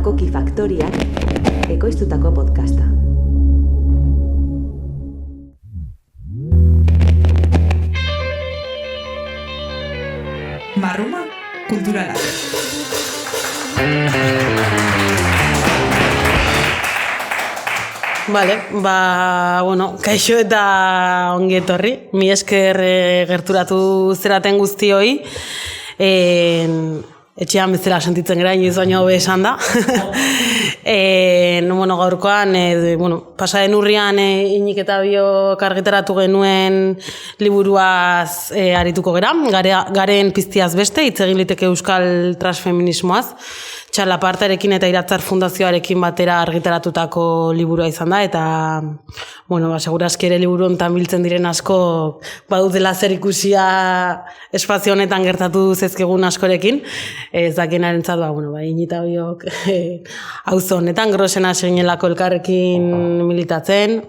Makoki Faktoriak ekoiztutako podcasta. Marruma kulturala. Vale, kaixo eta ongi etorri. Mi esker gerturatu zeraten guztioi. Etxean bezala sentitzen gara, inoiz baino hobe esan da. Gaurkoan, pasaden urrian Iñik eta Biok argitaratu genuen liburuaz arituko gera. Garen piztiaz beste, hitz egin liteke euskal transfeminismoaz. Txalapartarekin eta Iratzar Fundazioarekin batera argitaratutako liburua izan da, eta, segurazki ere liburu honetan biltzen diren asko badutela zer ikusia espazio honetan gertatu zezkegun askorekin. Ez dakienaren zat, Iñik eta Biok auzo honetan, grosena seginelako elkarrekin militatzen,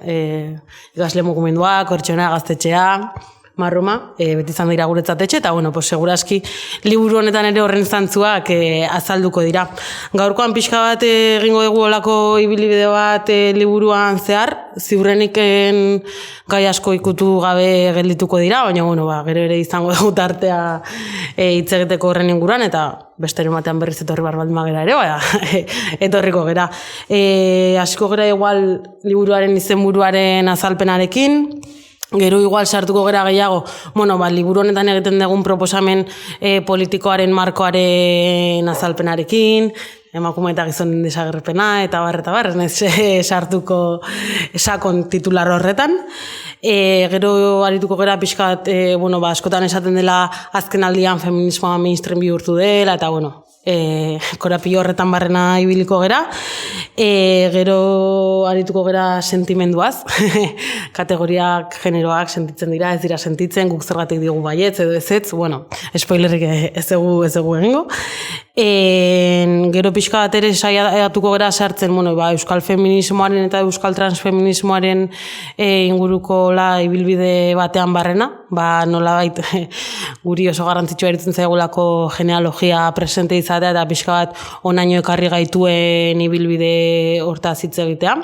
ikasle mugimenduak, Hortxona gaztetxea, Marruma, beti izan dira guretzat etxe, eta segurazki liburu honetan ere horren zantzuak azalduko dira. Gaurkoan pixka bat egingo dugu olako ibilbide bat liburuan zehar, ziurrenik gai asko ikutu gabe geldituko dira, baina gero ere izango dugu tartea hitz egiteko horren inguruan, eta besteren batean berriz etorri baldin magera ere, etorriko gera. Hasiko gera igual liburuaren izenburuaren azalpenarekin, gero igual sartuko gera gehiago, liburu honetan egiten dugun proposamen politikoaren markoaren azalpenarekin, emakume eta gizonen desagerpena, eta bar, ez sartuko sakon titular horretan. Gero arituko gera pixkat, askotan esaten dela azken aldian feminismoa mainstream bihurtu dela, eta korapio horretan barrena ibiliko gera. Gero arituko gera sentimenduaz, kategoriak, generoak sentitzen dira, ez dira sentitzen, guk zergatik digu baietz edo ezetz, spoilerrik ez dugu egingo. Gero pixka bat ere saiatuko gera sartzen, euskal feminismoaren eta euskal transfeminismoaren inguruko ibilbide batean barrena, nolabait guri oso garrantzitsua eritzen zaigulako genealogia presente izatea eta pixka bat onaino ekarri gaituen ibilbide hortaz hitz egitea.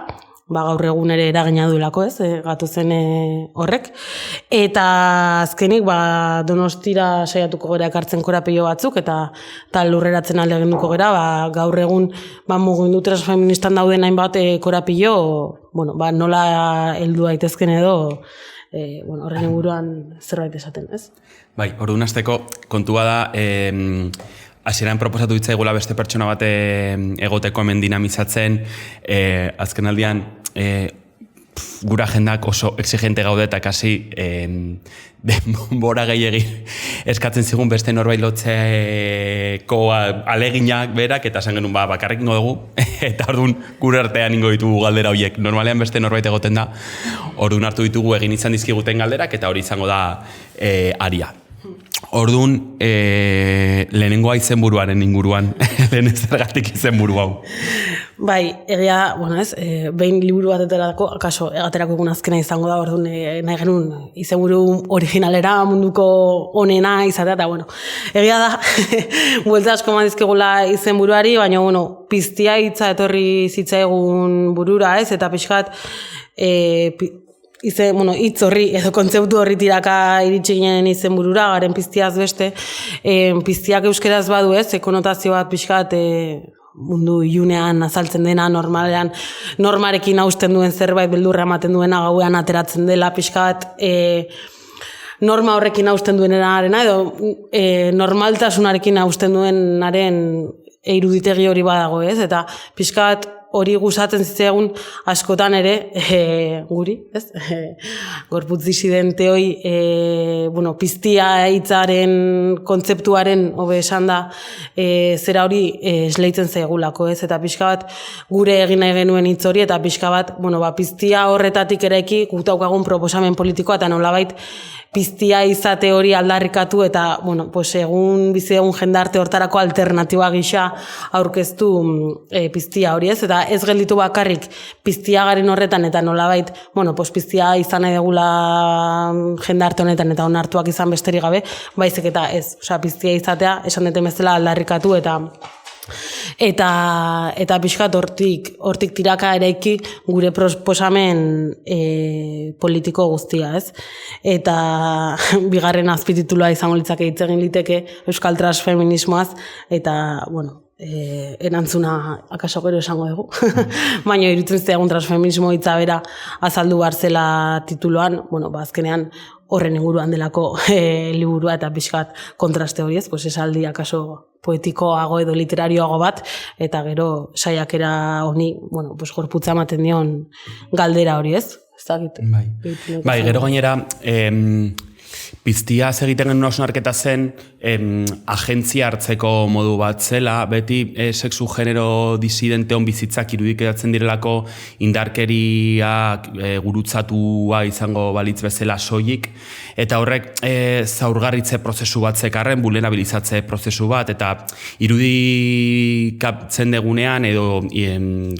Gaur egun ere eragina duelako, gatu zen horrek. Eta azkenik, Donostira saiatuko gera ekartzen korapilo batzuk, eta lurreratzen alde genduko gera, gaur egun mugimendu transfeministan dauden hainbat korapilo, nola heldu daitezken edo, horren inguruan zerbait esaten, ez? Bai, orduan hasteko kontua da, hasieran proposatu ditzaigula beste pertsona bat egoteko hemen dinamizatzen, azken aldian gura agendak oso exigente gaude eta kasi denbora gehiegi eskatzen zigun beste norbait lotzeko aleginak berak, eta esan genuen bakarrik ingo dugu, eta orduan gure artean ingo ditugu galdera horiek. Normalean beste norbait egoten da, orduan hartu ditugu egin izan dizkiguten galderak, eta hori izango da aria. Orduan, lehenengoa izenburuaren inguruan, lehen zergatik izenburu hau. Bai, egia, behin liburu bat akaso egaterako egun azkena izango da, orduan nahi genuen izenburu originalera munduko onena izatea, eta egia da, buelta asko mandizkegula izenburuari, baina, piztia hitza etorri zitzaigun burura, eta pixkat, hitz horri edo kontzeptu horri tiraka iritsi ginen izenburura, garen piztiaz beste, piztiak euskeraz badu konotazio bat pixkat mundu ilunean azaltzen dena, normalean normarekin hausten duen zerbait beldurra ematen duena, gauean ateratzen dela pixkat norma horrekin hausten duenarena edo normaltasunarekin hausten duenaren iruditegi hori badago, eta pixkat hori gustatzen zitzaigun askotan ere guri, gorputz disidente hoi, piztia hitzaren kontzeptuaren hobe esan da zera hori esleitzen zaigulako, eta pixka bat gure egin nahi genuen hitz hori, eta pixka bat, piztia horretatik eraiki guk daukagun proposamen politikoa, eta nolabait piztia izate hori aldarrikatu eta, egun bizi egun jendarte hortarako alternatiba gisa aurkeztu piztia hori, eta ez gelditu bakarrik piztia garen horretan eta nolabait, piztia izan nahi degula jendarte honetan eta onartuak izan besterik gabe, baizik eta ez, piztia izatea, esan deten bezala aldarrikatu eta eta pixkat hortik tiraka eraiki gure proposamen politiko guztia, ez? Eta bigarren azpititulua izango litzake hitz egin liteke euskal transfeminismoaz, eta, bueno, erantzuna akaso gero esango dugu. Baina irutzen zitzaigun transfeminismo hitza bera azaldu barzela tituluan, bueno, azkenean horren inguruan delako liburua eta pixkat kontraste hori, ez? Pues esaldi akaso poetikoago edo literarioago bat, eta gero saiakera honi, bueno, pues gorputza ematen dion galdera hori, ez? Bai, gero gainera, piztia egiten genuen hausnarketa zen agentzia hartzeko modu bat zela, beti sexu genero disidenteon bizitzak irudikatzen direlako indarkeriak gurutzatua izango balitz bezala soilik, eta horrek zaurgarritze prozesu bat zekarren, vulnerabilizatze prozesu bat, eta irudikatzen degunean edo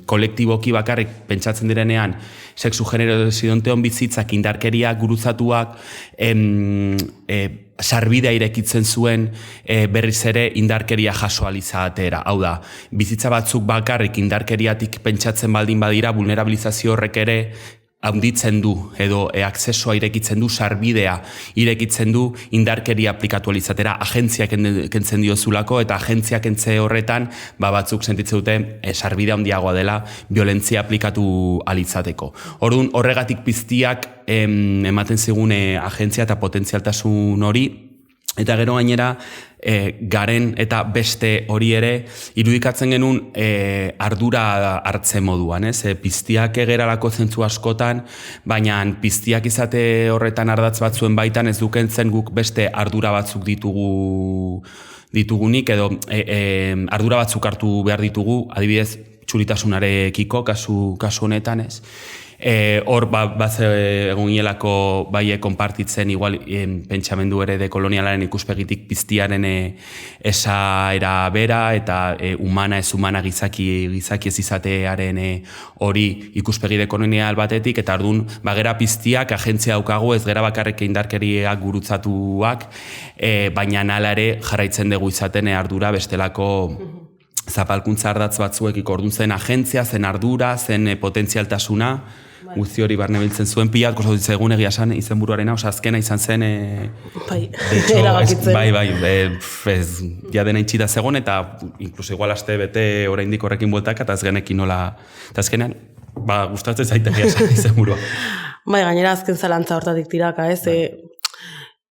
kolektiboki bakarrik pentsatzen direnean sexu genero disidenteon bizitzak indarkeriak gurutzatuak sarbidea irekitzen zuen berriz ere indarkeria jaso alizatera. Hau da, bizitza batzuk bakarrik indarkeriatik pentsatzen baldin badira, vulnerabilizazio horrek ere handitzen du edo akzesoa irekitzen du, sarbidea irekitzen du indarkeria aplikatu alizatera, agentziak kentzen diozulako, eta agentziak kentze horretan batzuk sentitzen dute sarbidea handiagoa dela violentzia aplikatu alizateko. Orduan, horregatik piztiak ematen zigune agentzia eta potentzialtasun hori, eta gero gainera garen eta beste hori ere irudikatzen genuen ardura hartze moduan, ez? Piztiak egeralako zentzu askotan, baina piztiak izate horretan ardatz batzuen baitan ez dukentzen guk beste ardura batzuk ditugunik, edo ardura batzuk hartu behar ditugu, adibidez txuritasunarekiko kasu honetan, ez? Hor egon hielako konpartitzen igual pentsamendu ere dekolonialaren ikuspegitik piztiaren esaera bera eta humana ez humana gizaki ez izatearen hori ikuspegi dekolonial batetik, eta ordun bagera piztiak agentzia daukagu, ez gera bakarrik indarkeriak gurutzatuak, baina hala ere jarraitzen dugu izaten ardura bestelako zapalkuntza ardatz batzuekiko. Orduan zen agentzia, zen ardura, zen potentzialtasuna, guzti hori barne biltzen zuen pilat, kosa dut egun egia esan izenburuarena, azkena izan zen erabakitzen. Ja dena itxita zegoen, eta inkluso igual aste bete oraindik horrekin bueltak, eta ez genekin nola, eta azkenean, gustatzen zaite egia esan izenburua. Gainera azken zalantza hortatik tiraka, ez?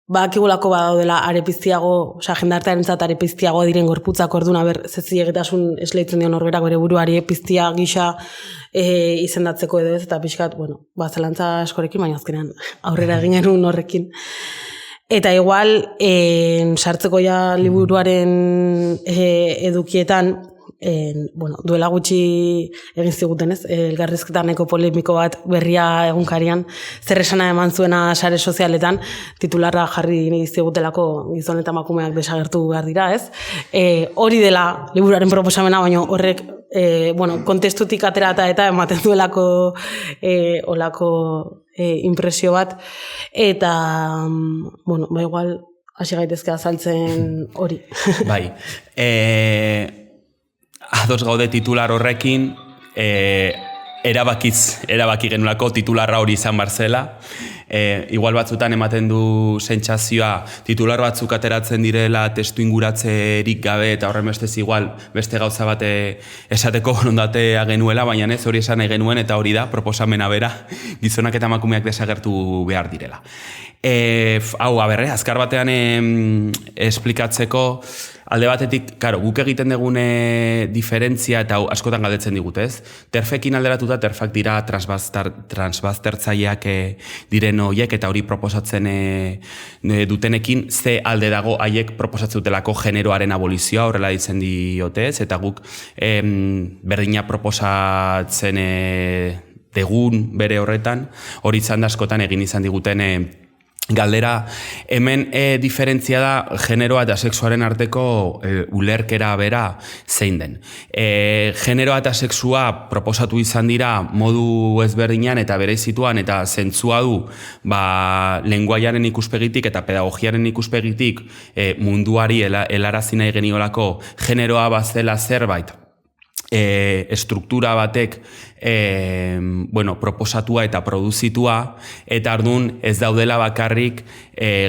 Akigulako badaudela arepiztiago, jendartearen zat arepiztiago diren gorputzak, orduan, zezi egitasun esleitzen dion horberak bere buruari piztia gisa izendatzeko edo ez, eta pixkat, zalantza askorekin, baina azkenean aurrera egin genuen horrekin. Eta igual, sartzeko ja liburuaren edukietan, duela gutxi egin ziguten, ez? Elkarrizketan eko polemiko bat berria egunkarian zer esana eman zuena sare sozialetan, titularra jarri zigutelako gizon eta emakumeak desagertu behar dira, ez? Hori dela liburuaren proposamena, baina horrek kontestutik aterata eta ematen duelako olako impresio bat, eta igual hasi gaitezke azaltzen hori. Bai, ados gaude titular horrekin, erabaki genulako titularra hori izan barzela. Igual batzutan ematen du sentsazioa titular batzuk ateratzen direla testu inguratzerik gabe, eta horren bestez igual beste gauza bat esateko borondatea genuela, baina ez hori esan nahi genuen, eta hori da proposamena bera gizonak eta emakumeak desagertu behar direla. Azkar batean esplikatzeko, alde batetik, guk egiten degune diferentzia, eta askotan galdetzen digut, ez? Terfekin alderatuta, terfak dira transbaztertzaileak diren horiek, eta hori proposatzen dutenekin, ze alde dago haiek proposatzen dutelako generoaren abolizioa, horrela ditzen diotez, eta guk berdina proposatzen degun bere horretan, hori izan da askotan egin izan diguten galdera. Hemen diferentzia da generoa eta sexuaren arteko ulerkera bera zein den. Generoa eta sexua proposatu izan dira modu ezberdinan eta bereizituan, eta zentzua du lenguaiaren ikuspegitik eta pedagogiaren ikuspegitik munduari helarazi nahi geniolako generoa bazela zerbait struktura batek proposatua eta produzitua, eta ardun ez daudela bakarrik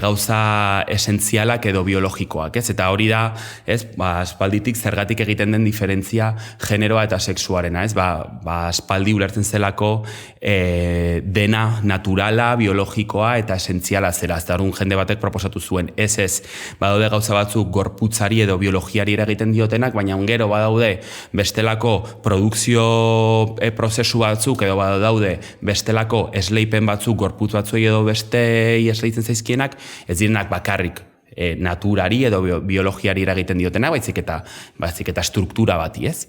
gauza esentzialak edo biologikoak, ez? Eta hori da, ez? Aspalditik zergatik egiten den diferentzia generoa eta sexuarena, ez? Aspaldi ulertzen zelako dena naturala, biologikoa eta esentziala zera. Ez da, jende batek proposatu zuen, ez, badaude gauza batzuk gorputzari edo biologiari eragiten diotenak, baina gero badaude bestelako produkzio prozesu batzuk edo badaude bestelako esleipen batzuk gorputz batzuei edo bestei esleitzen zaizkienak, ez direnak bakarrik naturari edo biologiari eragiten diotena, baizik eta struktura bati, ez?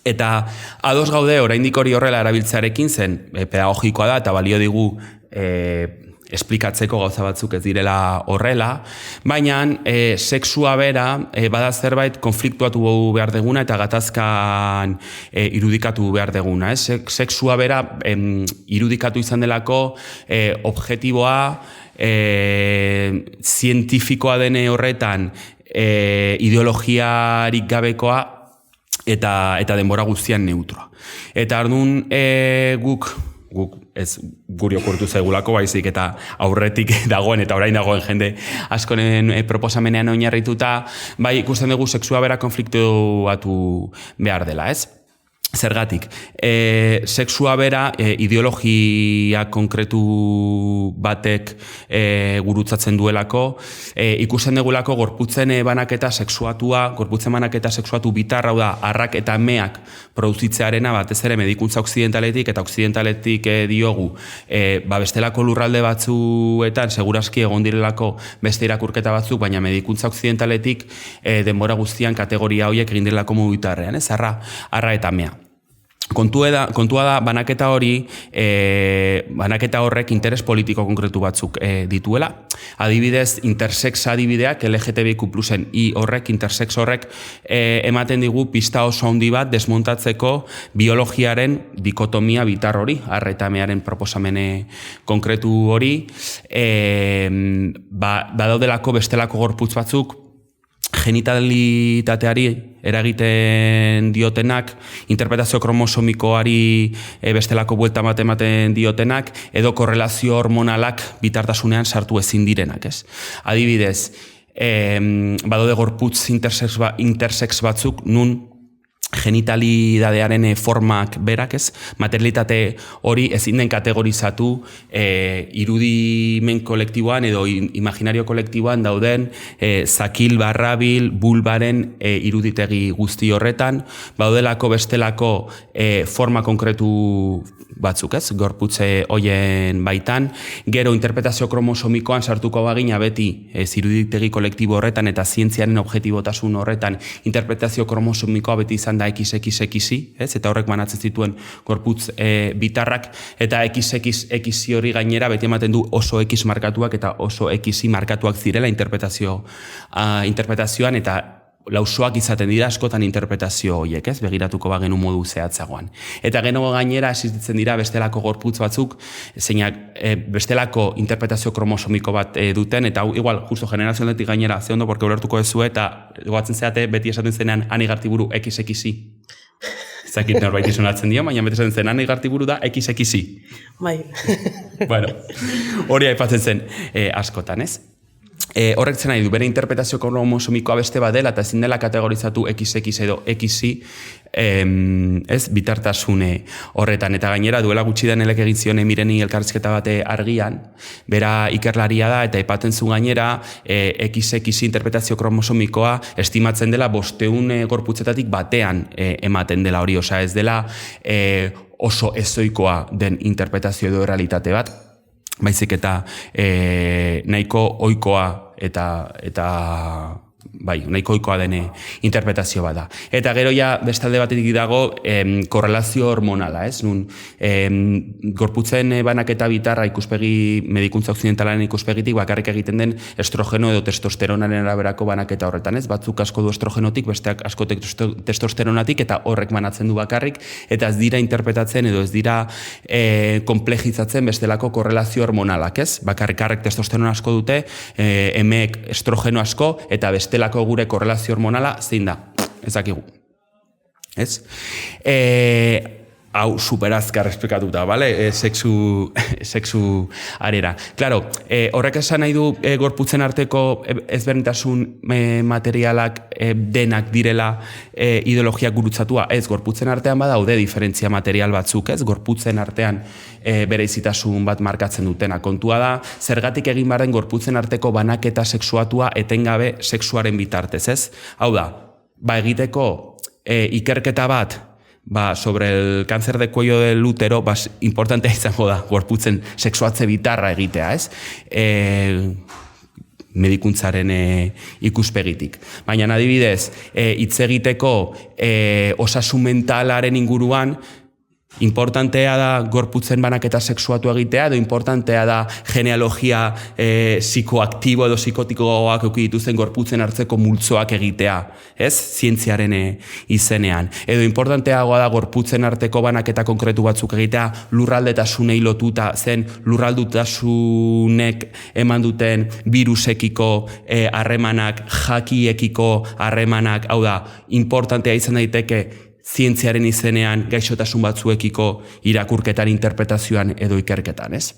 Eta ados gaude oraindik hori horrela erabiltzearekin zen pedagogikoa da eta balio digu esplikatzeko gauza batzuk ez direla horrela, baina sexua bera bada zerbait konfliktuatu behar deguna eta gatazkan irudikatu behar deguna. Sexua bera irudikatu izan delako objektiboa zientifikoa dene horretan ideologiarik gabekoa eta denbora guztian neutroa. Eta ardun guk ez guri okurtu zaigulako, baizik eta aurretik dagoen eta orain dagoen jende askoren proposamenean oinarrituta, bai ikusten dugu sexua bera konfliktuatu behar dela, ez? Zergatik, sexua bera ideologia konkretu batek gurutzatzen duelako, ikusten dugulako gorputzen banaketa sexuatu bitarra, da, arrak eta meak produzitzearena batez ere medikuntza okzidentaletik eta okzidentaletik diogu, bestelako lurralde batzuetan segurazki egon direlako beste irakurketa batzuk, baina medikuntza okzidentaletik denbora guztian kategoria horiek egin direlako mugitarrean, ez? Arra eta mea. Kontua da banaketa hori, banaketa horrek interes politiko konkretu batzuk dituela. Adibidez, intersex adibideak, LGTBIQ+en intersex horrek ematen digu pista oso handi bat desmontatzeko biologiaren dikotomia bitar hori, arretamearen proposamene konkretu hori, badaudelako bestelako gorputz batzuk, genitalitateari eragiten diotenak, interpretazio kromosomikoari bestelako buelta ematen diotenak, edo korrelazio hormonalak bitartasunean sartu ezin direnak, ez? Adibidez, badaude gorputz intersex batzuk, nun genitalidadearen formak berak, ez? Materialitate hori ezin den kategorizatu irudimen kolektiboan edo imaginario kolektiboan dauden zakil barrabil bulbaren iruditegi guzti horretan, baudelako bestelako forma konkretu batzuk, ez? Gorputze hoien baitan, gero interpretazio kromosomikoan sartuko bagina beti iruditegi kolektibo horretan eta zientziaren objektibotasun horretan interpretazio kromosomikoa beti izan da XXXI, ez? Eta horrek banatzen zituen gorputz bitarrak, eta XXXI hori gainera beti ematen du oso X markatuak eta oso XY markatuak zirela interpretazioan, eta lausoak izaten dira askotan interpretazio horiek, ez? Begiratuko bagenu modu zehatzagoan. Eta gero gainera existitzen dira bestelako gorputz batzuk, zeinak bestelako interpretazio kromosomiko bat duten, eta igual, justo generazionetik gainera, ze ondo, porque ulertuko dezu, eta goatzen zeate, beti esaten zenean Ani Gartiburu XXI. Zakit norbait izonatzen dio, baina beti esaten zen Ani Gartiburu da XXI. Bai. Bueno, hori aipatzen zen askotan, ez? Horrek zen nahi du, bere interpretazio kromosomikoa beste badela eta ezin dela kategorizatu XX edo XY, ez, bitartasune horretan. Eta gainera duela gutxi den elek egin zion Mireni elkarrizketa bate argian, bera ikerlaria da eta aipatzen zu gainera XXY interpretazio kromosomikoa estimatzen dela 500 gorputzetatik batean ematen dela hori, osea ez dela oso ezoikoa den interpretazio edo realitate bat, baizik eta nahiko ohikoa eta nahiko ohikoa den interpretazio bat da. Eta gero ja bestalde batetik dago korrelazio hormonala, ez? Nun gorputzen banaketa bitarra ikuspegi medikuntza okzidentalaren ikuspegitik bakarrik egiten den estrogeno edo testosteronaren araberako banaketa horretan, ez? Batzuk asko du estrogenotik, besteak asko testosteronatik, eta horrek banatzen du bakarrik, eta ez dira interpretatzen edo ez dira komplejizatzen bestelako korrelazio hormonalak, ez? Bakarrik testosterona asko dute, emeek estrogeno asko, eta bestelako gure korrelazio hormonala zein da, ez dakigu. Ez? Hau superazkar esplikatuta, bale? Sexu arera. Claro, horrek esan nahi du gorputzen arteko ezberdintasun materialak denak direla ideologiak gurutzatua. Ez, gorputzen artean badaude diferentzia material batzuk, ez? Gorputzen artean bereizitasun bat markatzen dutena. Kontua da, zergatik egin barren gorputzen arteko banaketa sexuatua etengabe sexuaren bitartez, ez? Hau da, egiteko ikerketa bat, sobre el cáncer de cuello del útero, importantea izango da, gorputzen sexuatze bitarra egitea, ez? Medikuntzaren ikuspegitik. Baina adibidez, hitz egiteko osasun mentalaren inguruan, importantea da gorputzen banaketa sexuatu egitea, edo importantea da genealogia psikoaktibo edo psikotikoak dituzten gorputzen hartzeko multzoak egitea, ez? Zientziaren izenean. Edo importanteagoa da gorputzen arteko banaketa konkretu batzuk egitea, lurraldetasunei lotuta zen lurraldutasunek eman duten virusekiko harremanak, jakiekiko harremanak, hau da, importantea izan daiteke zientziaren izenean gaixotasun batzuekiko irakurketan, interpretazioan edo ikerketan, ez?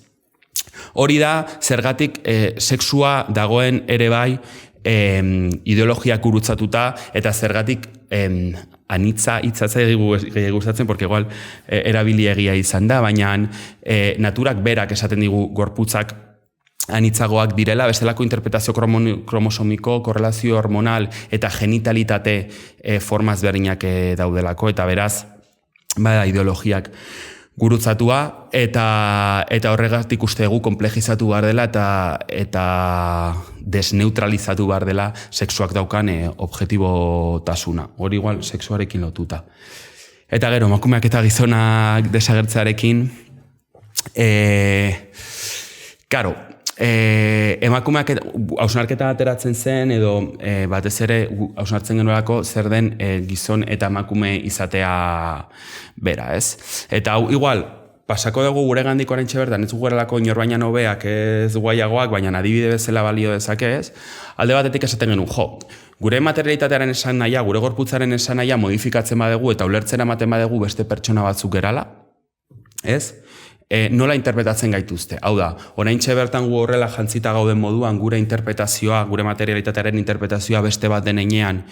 Hori da, zergatik sexua dagoen ere bai ideologiak gurutzatuta eta zergatik anitza hitzatzea gustatzen, porque igual erabiliegia izan da, baina naturak berak esaten digu gorputzak anitzagoak direla, bestelako interpretazio kromosomiko, korrelazio hormonal eta genitalitate formaz berdinak daudelako, eta beraz, ideologiak gurutzatua, eta horregatik uste dugu komplejizatu behar dela eta desneutralizatu behar dela sexuak daukan objetibotasuna. Hori igual sexuarekin lotuta. Eta gero, emakumeak eta gizonak desagertzearekin, karo, emakumeak hausnarketa ateratzen zen edo batez ere hausnartzen genuelako zer den gizon eta emakume izatea bera, ez? Eta hau igual pasako dugu gure gandik oraintxe bertan, ez gugerelako inor baina nobeak, ez guaiagoak, baina adibide bezala balio dezake, ez? Alde batetik esaten genuen, gure materialitatearen esan nahia, gure gorputzaren esan nahia modifikatzen badegu eta ulertzen ematen badegu beste pertsona batzuk gerala, ez? Nola interpretatzen gaituzte. Hau da, oraintxe bertan gu horrela jantzita gauden moduan gure interpretazioa, gure materialitatearen interpretazioa beste bat denean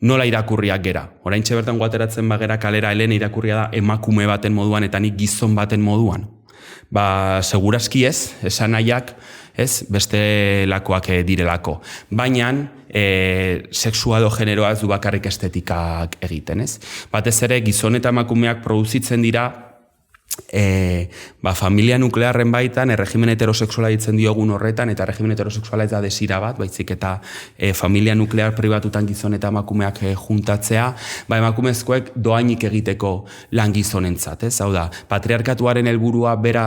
nola irakurriak gera. Oraintxe bertan gu ateratzen bagera kalera Elena irakurria da emakume baten moduan eta nik gizon baten moduan. Segurazki ez, esan nahiak, ez, beste lakoak direlako. Baina, sexua edo generoa ez du bakarrik estetikak egiten, ez? Batez ere, gizon eta emakumeak produzitzen dira familia nuklearren baitan, erregimen heterosexuala ditzen diogun horretan, eta erregimen heterosexuala ez da desira bat, baizik eta familia nuklear pribatutan gizon eta emakumeak juntatzea, emakumezkoek doainik egiteko lan gizonentzat, ez? Hau da, patriarkatuaren helburua bera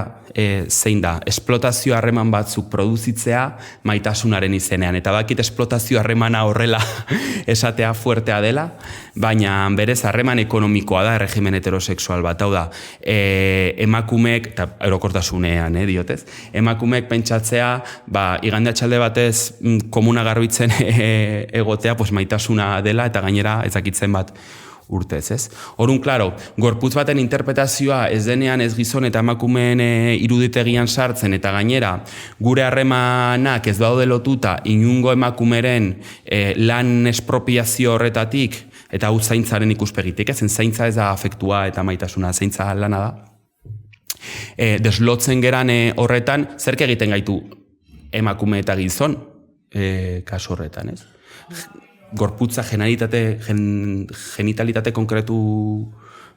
zein da, esplotazio harreman batzuk produzitzea maitasunaren izenean, eta bakit esplotazio harremana horrela esatea fuertea dela, baina berez harreman ekonomikoa da erregimen heterosexual bat, hau da, emakumeek, eta erokortasunean, diotez, emakumeek pentsatzea, igande atxalde batez komuna garbitzen egotea, maitasuna dela, eta gainera ezakitzen bat urtez, ez? Horun, klaro, gorputz baten interpretazioa ez denean ez gizon eta emakumeen iruditegian sartzen, eta gainera, gure harremanak ez daude lotuta inungo emakumeren lan espropiazio horretatik, eta hau zaintzaren ikuspegitik, ezen zaintza ez da afektua eta maitasuna, zaintza lana da. Deslotzen geran horretan, zerk egiten gaitu emakume eta gizon, kasu horretan, ez? Gorputza genitalitate konkretu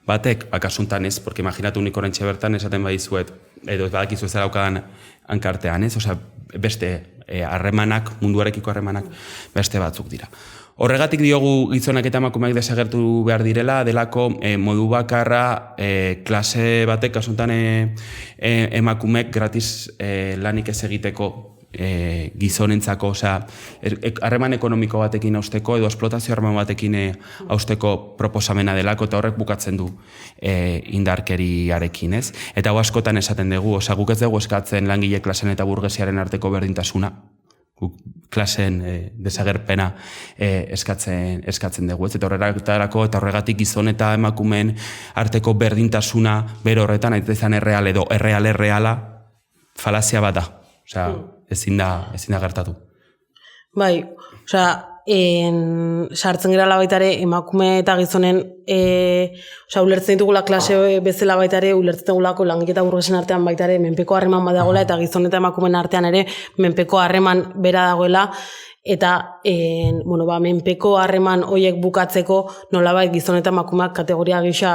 batek, kasuntan ez, porque imaginatu nik oraintxe bertan esaten badizuet, edo ez badakizu ez daukadan hankartean, ez? Osea, beste harremanak, munduarekiko harremanak beste batzuk dira. Horregatik diogu gizonak eta emakumeak desagertu behar direla, delako modu bakarra klase batek, kasuntan emakumeek gratis lanik ez egiteko gizonentzako, harreman ekonomiko batekin hausteko edo esplotazio harreman batekin hausteko proposamena delako, eta horrek bukatzen du indarkeriarekin, ez? Eta hau askotan esaten dugu, guk ez dugu eskatzen langile klasen eta burgesiaren arteko berdintasuna, klasen desagerpena eskatzen dugu. Eta horregatik gizon eta emakumeen arteko berdintasuna bere horretan, ez izan erreal edo erreala, falazia bat da. Osea, ezin da gertatu. Bai, osea, sartzen gerala baitare emakume eta gizonen ulertzen ditugula klase bezala baitare, ulertzen dugulako langiketa burgesen artean baitare menpeko harreman badagoela eta gizon eta emakumeen artean ere menpeko harreman bera dagoela eta menpeko harreman horiek bukatzeko nolabait gizon eta emakumeak kategoria gisa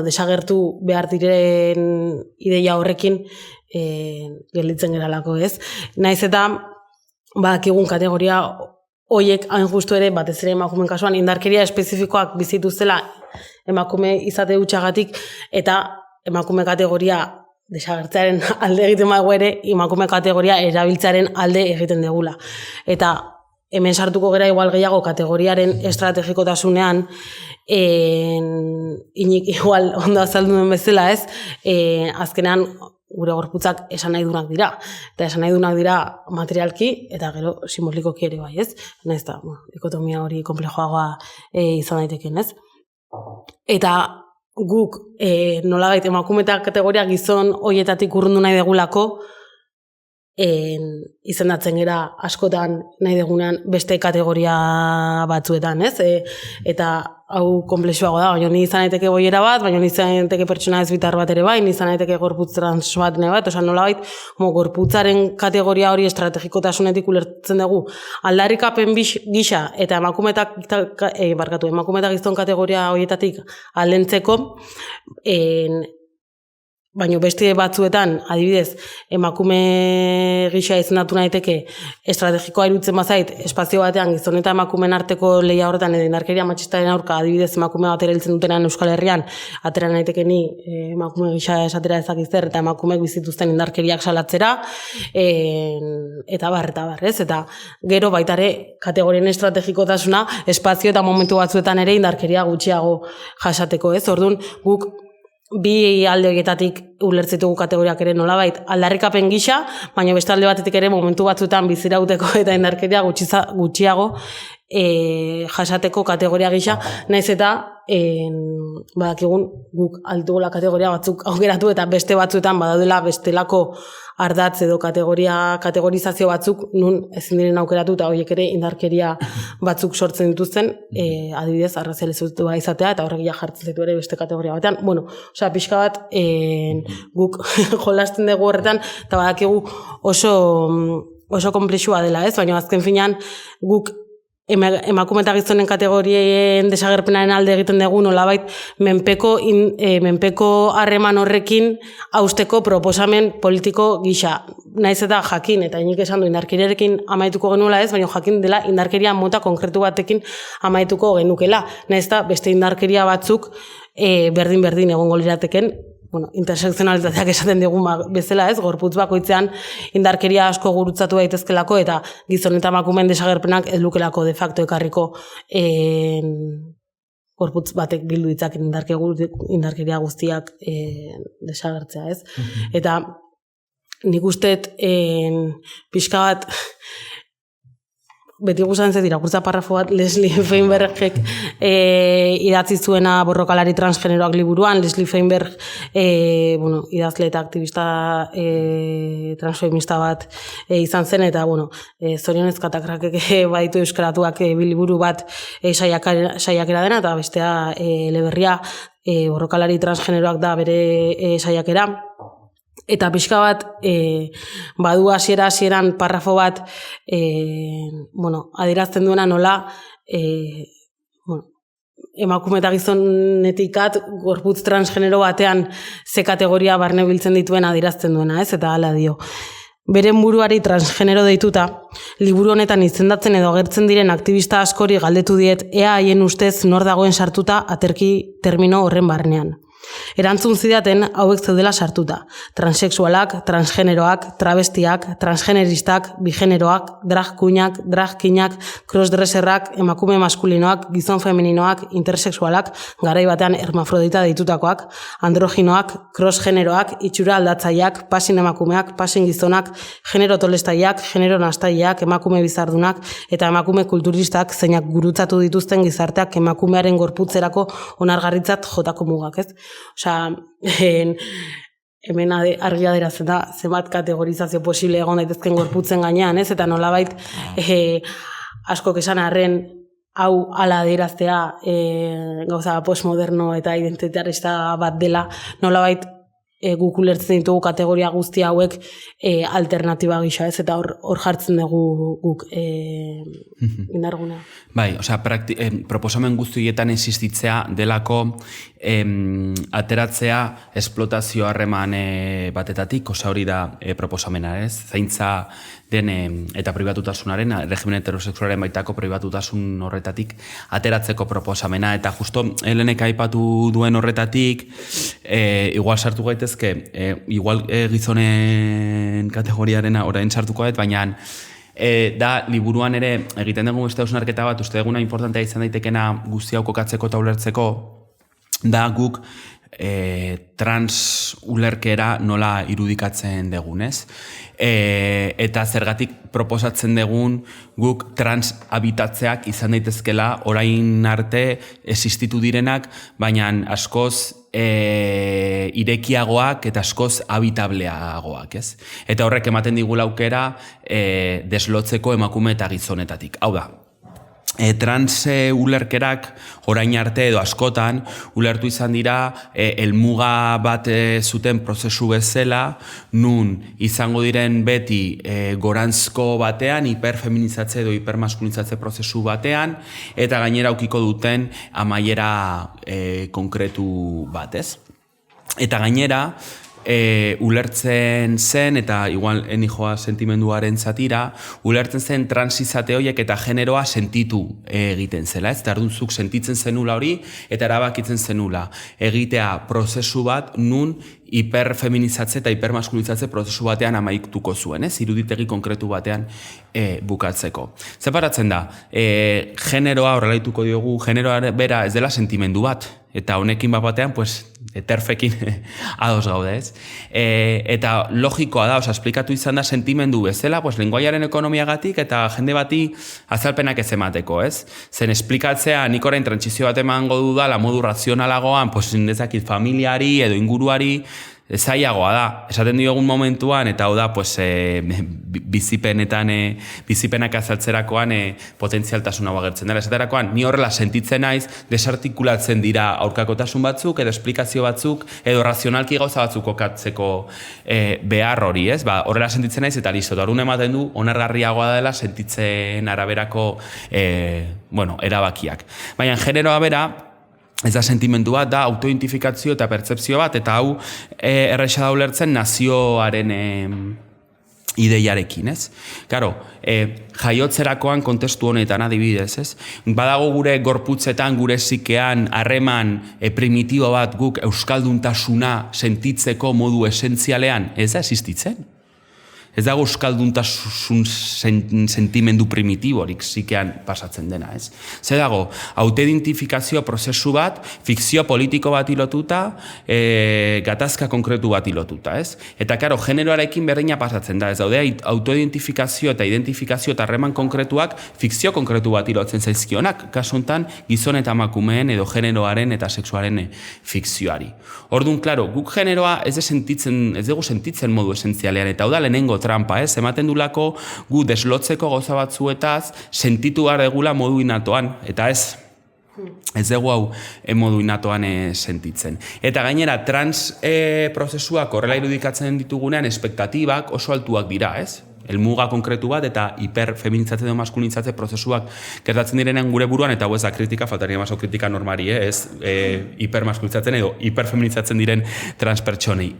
desagertu behar diren ideia horrekin gelditzen geralako, ez? Naiz eta badakigun kategoria horiek hain justu ere, batez ere emakumeen kasuan, indarkeria espezifikoak bizituztela emakume izate hutsagatik eta emakume kategoria desagertzearen alde egiten bago ere, emakume kategoria erabiltzearen alde egiten degula. Eta hemen sartuko gera igual gehiago kategoriaren estrategikotasunean, igual ondo azaldu duen bezala, ez? Azkenean, gure gorputzak esan nahi dunak dira. Eta esan nahi dunak dira materialki eta gero simbolikoki ere bai, ez? Naiz da, dikotomia hori konplejoagoa izan daiteken, ez? Eta guk nolabait emakume eta kategoria gizon horietatik urrundu nahi degulako, izendatzen gera askotan nahi degunean beste kategoria batzuetan, ez? Eta hau konplexuago da, baina ni izan daiteke boiera bat, baina ni izan daiteke pertsona ez bitar bat ere bai, ni izan daiteke gorputz trans bat nahi bat, osan nolabait, gorputzaren kategoria hori estrategikotasunetik ulertzen dugu, aldarrikapen gisa eta emakume eta gizon kategoria horietatik aldentzeko, baina beste batzuetan, adibidez, emakume gisa izendatu naiteke estrategikoa iruditzen bazait, espazio batean gizon eta emakumeen arteko lehia horretan edo indarkeria matxistaren aurka, adibidez, emakume bat erabiltzen dutenean Euskal Herrian, atera naiteke ni emakume gisa esatera ezakizzer, eta emakumeek bizituzten indarkeriak salatzera, eta bar, ez? Eta gero baitare kategorien estrategikotasuna, espazio eta momentu batzuetan ere indarkeria gutxiago jasateko, ez? Orduan, guk bi alde horietatik ulertzitugu kategoriak ere nolabait aldarrikapen gisa, baina beste alde batetik ere momentu batzuetan bizirauteko eta indarkeria gutxiago jasateko kategoria gisa, naiz eta badakigun guk aldugula kategoria batzuk aukeratu eta beste batzuetan badaudela bestelako ardatz edo kategorizazio batzuk nun ezin diren aukeratu eta horiek ere indarkeria batzuk sortzen dituzten, adibidez arrazializatua izatea eta horrek ja jartzen ditu ere beste kategoria batean. Bueno, osea, pixka bat guk jolasten dugu horretan eta badakigu oso konplexua dela, ez? Baina azken finean guk emakume eta gizonen kategorien desagerpenaren alde egiten dugu nolabait menpeko harreman horrekin hausteko proposamen politiko gisa. Naiz eta jakin, eta inik esan du indarkeriarekin amaituko genuela ez, baina jakin dela indarkeria mota konkretu batekin amaituko genukela. Naiz eta beste indarkeria batzuk berdin egongo lirateken, intersekzionalitateak esaten digun bezala ez, gorputz bakoitzean indarkeria asko gurutzatu daitezkelako eta gizon eta emakumeen desagerpenak ez lukelako de facto ekarriko gorputz batek bildu ditzak indarkeria guztiak desagertzea, ez? Eta nik usteet pixka bat beti guztan zet irakurtza parrafo bat Leslie Feinbergek idatzi zuena borrokalari transgeneroak liburuan. Leslie Feinberg idazle eta aktivista transfeminista bat izan zen eta zorionez katakrakek baditu euskaratuak bi liburu bat saiakera dena eta bestea eleberria borrokalari transgeneroak da bere saiakera. Eta pixka bat, badu hasieran parrafo bat, adierazten duena nola, emakume eta gizonetikat gorputz transgenero batean ze kategoria barne biltzen dituen adierazten duena, ez? Eta hala dio. Beren buruari transgenero deituta, liburu honetan izendatzen edo agertzen diren aktivista askori galdetu diet ea haien ustez nor dagoen sartuta aterki termino horren barnean. Erantzun zidaten hauek zeudela sartuta. Transexualak, transgeneroak, travestiak, transgeneristak, bigeneroak, drag queenak, drag kinak, crossdresserrak, emakume maskulinoak, gizon femeninoak, intersexualak, garai batean hermafrodita deitutakoak, androginoak, crossgeneroak, itxura aldatzaileak, pasin emakumeak, pasin gizonak, genero tolestaileak, genero nastaileak, emakume bizardunak eta emakume kulturistak zeinak gurutzatu dituzten gizarteak emakumearen gorputzerako onargarritzat jotako mugak, ez? Osea, hemen argia adierazten da zenbat kategorizazio posible egon daitezken gorputzen gainean, ez? Eta nolabait askok esan arren hau ala adieraztea gauza postmoderno eta identitarista bat dela, nolabait guk ulertzen ditugu kategoria guzti hauek alternatiba gisa, ez? Eta hor jartzen dugu guk indargunea. Bai, osea, proposamen guztietan existitzea delako ateratzea esplotazio harreman batetatik, osea hori da proposamena, ez? Zaintza den eta pribatutasunaren, regimen heterosexualaren baitako pribatutasun horretatik ateratzeko proposamena, eta justo Helenek aipatu duen horretatik, igual sartu gaitezke, igual gizonen kategoriarena orain sartuko dut, baina da liburuan ere egiten dugu beste hausnarketa bat, uste duguna importantea izan daitekena guzti hau kokatzeko eta ulertzeko, da guk trans ulerkera nola irudikatzen dugun, ez? Eta zergatik proposatzen dugun guk trans habitatzeak izan daitezkela orain arte existitu direnak, baina askoz irekiagoak eta askoz habitableagoak, ez? Eta horrek ematen digula aukera deslotzeko emakume eta gizonetatik. Hau da, trans ulerkerak orain arte edo askotan ulertu izan dira helmuga bat zuten prozesu bezala, nun izango diren beti goranzko batean, hiperfeminizatze edo hipermaskulinizatze prozesu batean, eta gainera aukiko duten amaiera konkretu batez. Eta gainera, ulertzen zen, eta igual enijoa sentimenduaren zatira, ulertzen zen transizate horiek eta generoa sentitu egiten zela, ez? Tardunzuk sentitzen zenula hori, eta erabakitzen zenula egitea prozesu bat nun hiperfeminizatze eta hipermaskulinizatze prozesu batean amaituko zuen, ez? Iruditegi konkretu batean bukatzeko. Zeparatzen da, generoa horrelaituko diogu, generoa bera ez dela sentimendu bat, eta honekin bat batean, pues, terfekin ados gaude, ez? Eta logikoa da, esplikatu izan da sentimendu bezala, pues, lenguaiaren ekonomiagatik eta jende bati azalpenak ez emateko, ez? Zen esplikatzea nik orain trantsizio bat emango dudala modu razionalagoan, pues, indezakit familiari edo inguruari, zailagoa da, esaten diogun momentuan, eta hau da, pues, bizipenak azaltzerakoan potentzialtasun hau agertzen dela. Esaterakoan, ni horrela sentitzen naiz, desartikulatzen dira aurkakotasun batzuk, edo esplikazio batzuk, edo razionalki gauza batzuk kokatzeko behar hori, ez? Ba, horrela sentitzen naiz, eta listo, eta horun ematen du, onargarriagoa dela sentitzen araberako erabakiak. Baina, generoa bera, ez da sentimendu bat, da autoidentifikazio eta pertzepzio bat, eta hau erresa da ulertzen nazioaren ideiarekin, ez? Karo, jaiotzerakoan kontestu honetan adibidez, ez? Badago gure gorputzetan, gure psikean harreman primitibo bat guk euskalduntasuna sentitzeko modu esentzialean, ez da existitzen? Ez dago euskalduntasun sentimendu primitiborik zikean pasatzen dena, ez? Zer dago, autoidentifikazio prozesu bat, fikzio politiko bat ilotuta, gatazka konkretu bat ilotuta, ez? Eta, karo, generoarekin berdina pasatzen da, ez daude, autoidentifikazio eta identifikazio eta harreman konkretuak fikzio konkretu bat ilotzen zaizkionak, kasu honetan gizon eta emakumeen edo generoaren eta sexuaren fikzioari. Orduan, klaro, guk generoa ez dugu sentitzen modu esentzialean, eta hau da lehenengo trampa, ez? Ematen dulako gu deslotzeko gauza batzuetaz sentitu behar degula modu inatoan, eta ez dugu hau modu inatoan sentitzen. Eta gainera, trans prozesuak horrela irudikatzen ditugunean espektatibak oso altuak dira, ez? Helmuga konkretu bat eta hiperfeminizatze edo maskulinizatze prozesuak gertatzen direnean gure buruan, eta hau ez da kritika, faltaria maso kritika normari, ez hipermaskulinizatzen edo hiperfeminizatzen diren transpertsonei.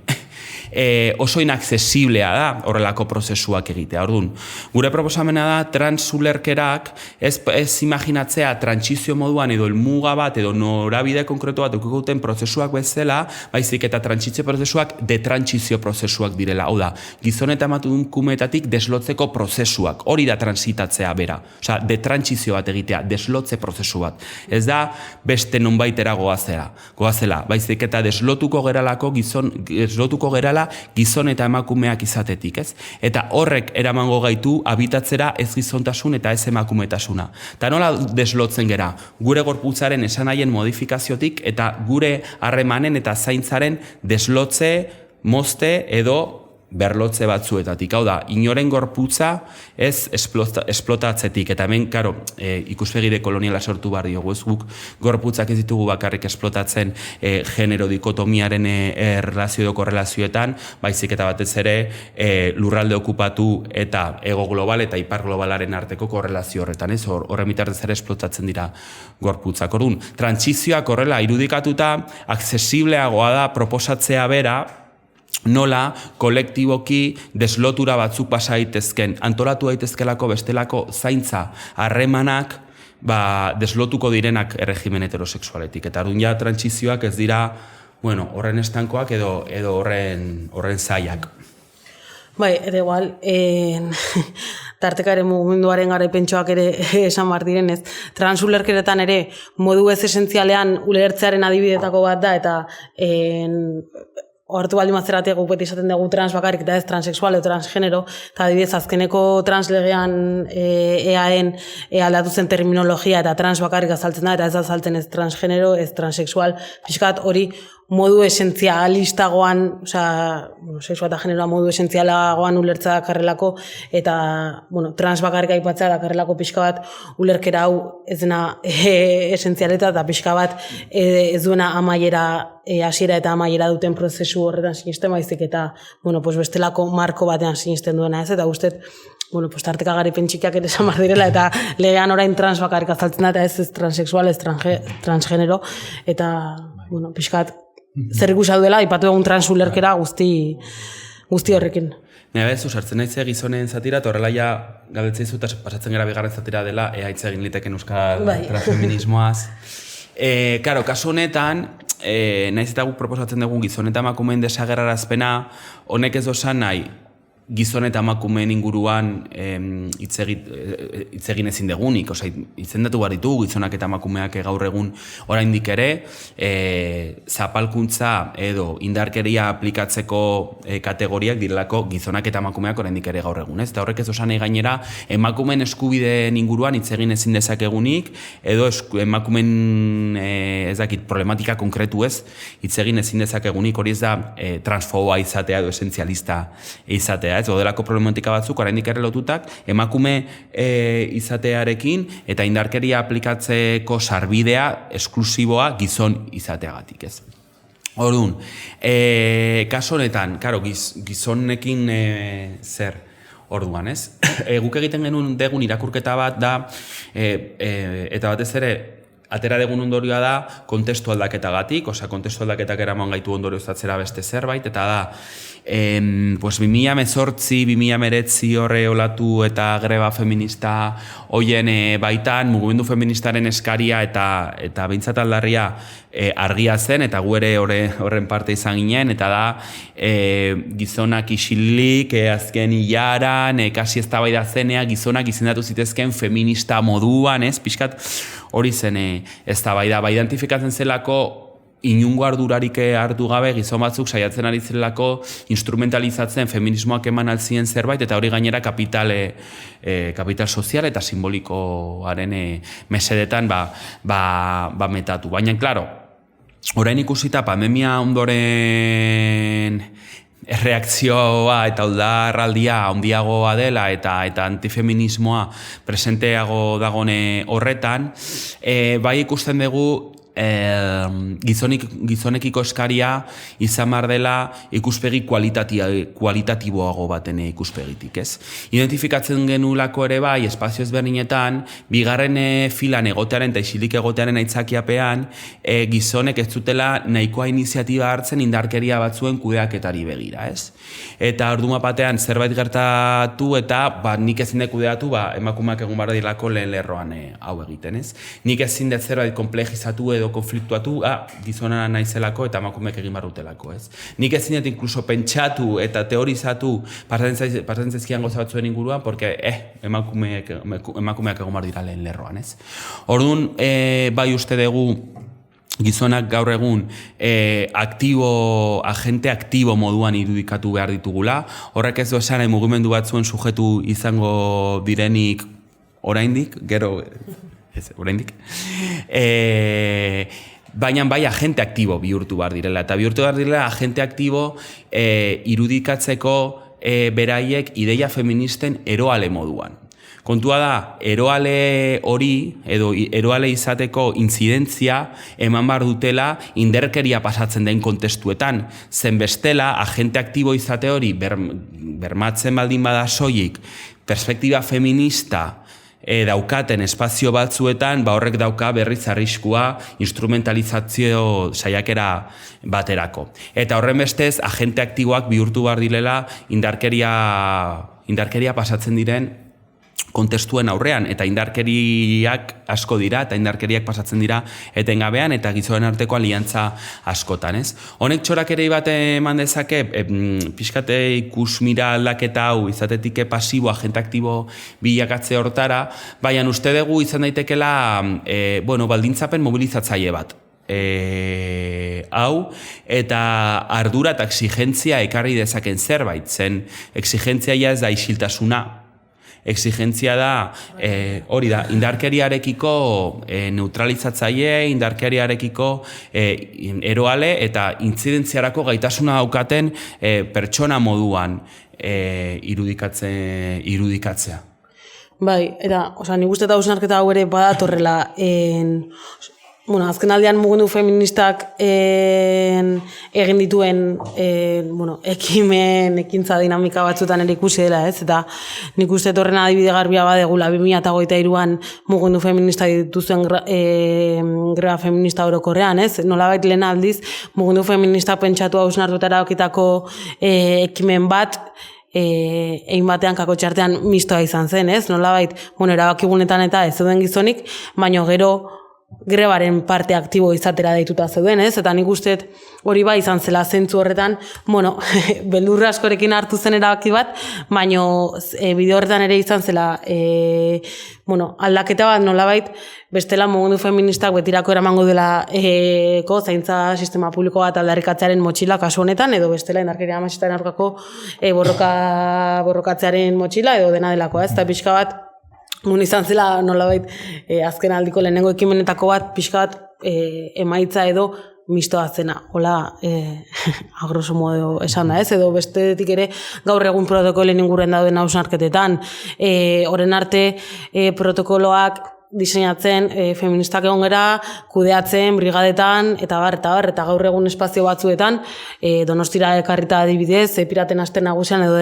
oso inaccesiblea da horrelako prozesuak egitea. Orduan, gure proposamena da transulerkerak ez imaginatzea trantsizio moduan edo helmuga bat edo norabide konkretu bat duten prozesuak bezala, baizik eta trantsizio prozesuak detrantsizio prozesuak direla. Hau da, gizon eta emakumetatik deslotzeko prozesuak, hori da transitatzea bera. Osea, detrantsizio bat egitea, deslotze prozesu bat. Ez da beste nonbaitera goazela, baizik eta deslotuko gerala gizon eta emakumeak izatetik, ez? Eta horrek eramango gaitu habitatzera ez gizontasun eta ez emakumetasuna. Eta nola deslotzen gera? Gure gorputzaren esanahien modifikaziotik eta gure harremanen eta zaintzaren deslotze, mozte edo berlotze batzuetatik. Hau da, inoren gorputza ez esplotatzetik. Eta hemen, karo, ikuspegire koloniala sortu behar diogu, ez guk gorputzak ez ditugu bakarrik esplotatzen genero dikotomiaren erlazio edo korrelazioetan, baizik eta batez ere lurralde okupatu eta ego global eta ipar globalaren arteko korrelazio horretan, ez? Horren bitartez ere esplotatzen dira gorputzak. Orduan, trantsizioak horrela irudikatuta, aksesibleagoa da proposatzea bera, nola kolektiboki deslotura batzuk pasa daitezken, antolatu daitezkelako bestelako zaintza harremanak deslotuko direnak erregimen heterosexualetik. Eta orduan ja trantsizioak ez dira, bueno, horren estankoak edo horren zailak. Bai, eta igual, tartekaren mugimenduaren garaipentxoak ere esan behar direnez, transulerkeretan ere modu ez esentzialean ulertzearen adibidetako bat da, eta hartu baldin mazeratea guk beti izaten dugu trans bakarrik eta ez transexual edo transgenero, eta adibidez azkeneko translegean EAen aldatu zen terminologia eta trans bakarrik azaltzen da, eta ez azaltzen ez transgenero, ez transexual, pixkat hori modu esentzialistagoan, sexua eta generoa modu esentzialagoan ulertza dakarrelako, eta trans bakarrik aipatzea dakarrelako pixka bat ulerkera hau ez dena esentzialeta eta pixka bat ez duena amaiera, hasiera eta amaiera duten prozesu horretan sinisten baizik eta bestelako marko batean sinisten duena ez, eta guztet tarteka garipen txikiak ere esan behar direla, eta legean orain trans bakarrik azaltzen da, eta ez transexual, ez transgenero, eta pixkat zer ikusa duela, ipatu egun transulerkera guzti horrekin. Nire bezu, sartzen naiz gizonen zatira, eta horrela ja galdetzei zuta pasatzen gara bigarren zatira dela, hitz egin liteken euskal transfeminismoaz. Karo, kasu honetan, naiz eta guk proposatzen dugun gizon eta emakumeen desagerrarazpena, honek ez osan nahi, gizon eta emakumeen inguruan hitz egin ezin degunik, izendatu behar ditugu gizonak eta emakumeak gaur egun oraindik ere, zapalkuntza edo indarkeria aplikatzeko kategoriak direlako gizonak eta emakumeak oraindik ere gaur egun, ez? Eta horrek ez osan nahi gainera, emakumeen eskubideen inguruan hitz egin ezin dezakegunik, edo emakumeen problematika konkretu ez, hitz egin ezin dezakegunik, hori ez da transfoboa izatea edo esentzialista izatea, ez, odelako problematika batzuk, oraindik ere lotutak, emakume izatearekin eta indarkeria aplikatzeko sarbidea esklusiboa gizon izateagatik, ez. Orduan, kaso honetan, gizonekin zer orduan, ez? Guk egiten genuen degun irakurketa bat da, eta batez ere, atera degun ondorioa da kontestu aldaketagatik, kontestu aldaketak eraman gaitu ondoriozatzera beste zerbait, eta da, 2018-2019 horre olatu eta greba feminista hoien baitan mugimendu feministaren eskaria eta behintzat aldarria argia zen, eta gu ere horren parte izan ginen, eta da gizonak isilik, azken hilaran, kasi eztabaida zenea, gizonak izendatu zitezken feminista moduan, ez, pixkat hori zen eztabaida, identifikatzen zelako inungo ardurarik hartu gabe gizon batzuk saiatzen ari zelako instrumentalizatzen feminismoak eman altzien zerbait, eta hori gainera kapital sozial eta simbolikoaren mesedetan metatu. Baina, klaro, orain ikusita pandemia ondoren reakzioa eta oldarraldia handiagoa dela eta antifeminismoa presenteago dagone horretan, bai ikusten dugu gizonekiko eskaria izan behar dela ikuspegi kualitatiboago baten ikuspegitik, ez? Identifikatzen genulako ere bai, espazio ezberdinetan, bigarren filan egotearen eta isilik egotearen aitzakiapean, gizonek ez zutela nahikoa iniziatiba hartzen indarkeria batzuen kudeaketari begira, ez? Eta orduan batean zerbait gertatu eta nik ezin dut kudeatu, emakumeak egun behar dilako lehen lerroan hau egiten, ez? Nik ezin dut zerbait komplejizatu edo konfliktuatu, gizona naizelako eta emakumeak egin barrutelako, ez? Nik ezin dut inkluso pentsatu eta teorizatu pasatzen zaizkian gauza batzuen inguruan, porque emakumeak egon behar dira lehen lerroan, ez? Orduan, bai uste dugu gizonak gaur egun agente aktibo moduan irudikatu behar ditugula, horrek ez du esan mugimendu batzuen sujetu izango direnik oraindik, gero oraindik. Baina bai agente aktibo bihurtu behar direla. Eta bihurtu behar direla agente aktibo irudikatzeko beraiek ideia feministen eroale moduan. Kontua da, eroale hori, edo eroale izateko intzidentzia eman behar dutela inderkeria pasatzen den kontestuetan. Zen bestela, agente aktibo izate hori bermatzen baldin bada soilik perspektiba feminista daukaten espazio batzuetan, horrek dauka berriz arriskua instrumentalizazio saiakera baterako. Eta horren bestez, agente aktiboak bihurtu behar direla indarkeria pasatzen diren kontestuen aurrean, eta indarkeriak asko dira, eta indarkeriak pasatzen dira etengabean, eta gizonen arteko aliantza askotan, ez? Honek txorak ere bat eman dezake, pixkate ikusmira aldaketa hau, izatetik pasibo, agente aktibo bilakatze hortara, baina uste dugu izan daitekela, baldintzapen mobilizatzaile bat. Hau, eta ardura eta exigentzia ekarri dezaken zerbait, zen exigentzia ez da isiltasuna, exigentzia da, hori da, indarkeriarekiko neutralizatzaile, indarkeriarekeko eroale eta intzidentziarako gaitasuna daukaten pertsona moduan irudikatzea. Bai, eta, nik uste eta hausnarketa hau ere badatorrela, azken aldean mugimendu feministak egin dituen ekintza dinamika batzutan ere ikusi dela, ez? Eta nik uste horren adibide garbia badegula 2023an mugimendu feministak dituzuen greba feminista orokorrean, ez? Nolabait lehen aldiz mugimendu feministak pentsatu hausnartutara okitako ekimen bat egin batean kakotxartean mistoa izan zen, ez? Nolabait, erabakigunetan eta ez zeuden gizonik, baino gero grebaren parte aktibo izatera deituta zeuden, ez? Eta nik uste hori bai izan zela zentzu horretan, beldurra askorekin hartu zen erabaki bat, baino bideo horretan ere izan zela aldaketa bat nolabait, bestela mugimendu feministak betirako eramango dela zaintza sistema publiko bat aldarrikatzearen motxila kasu honetan, edo bestela indarkeria matxistaren aurkako borrokatzearen motxila, edo dena delakoa, ez? Eta pixka bat, izan zela nolabait azken aldiko lehenengo ekimenetako bat, pixka bat emaitza edo mistoa zena. Hola, a grosso modo esan da, ez? Edo bestetik ere gaur egun protokolen inguruan dauden hausnarketetan. Horren arte protokoloak diseinatzen, feministak egon gera, kudeatzen, brigadetan, eta gaur egun espazio batzuetan, Donostira ekarrita adibidez, piraten aste nagusian edo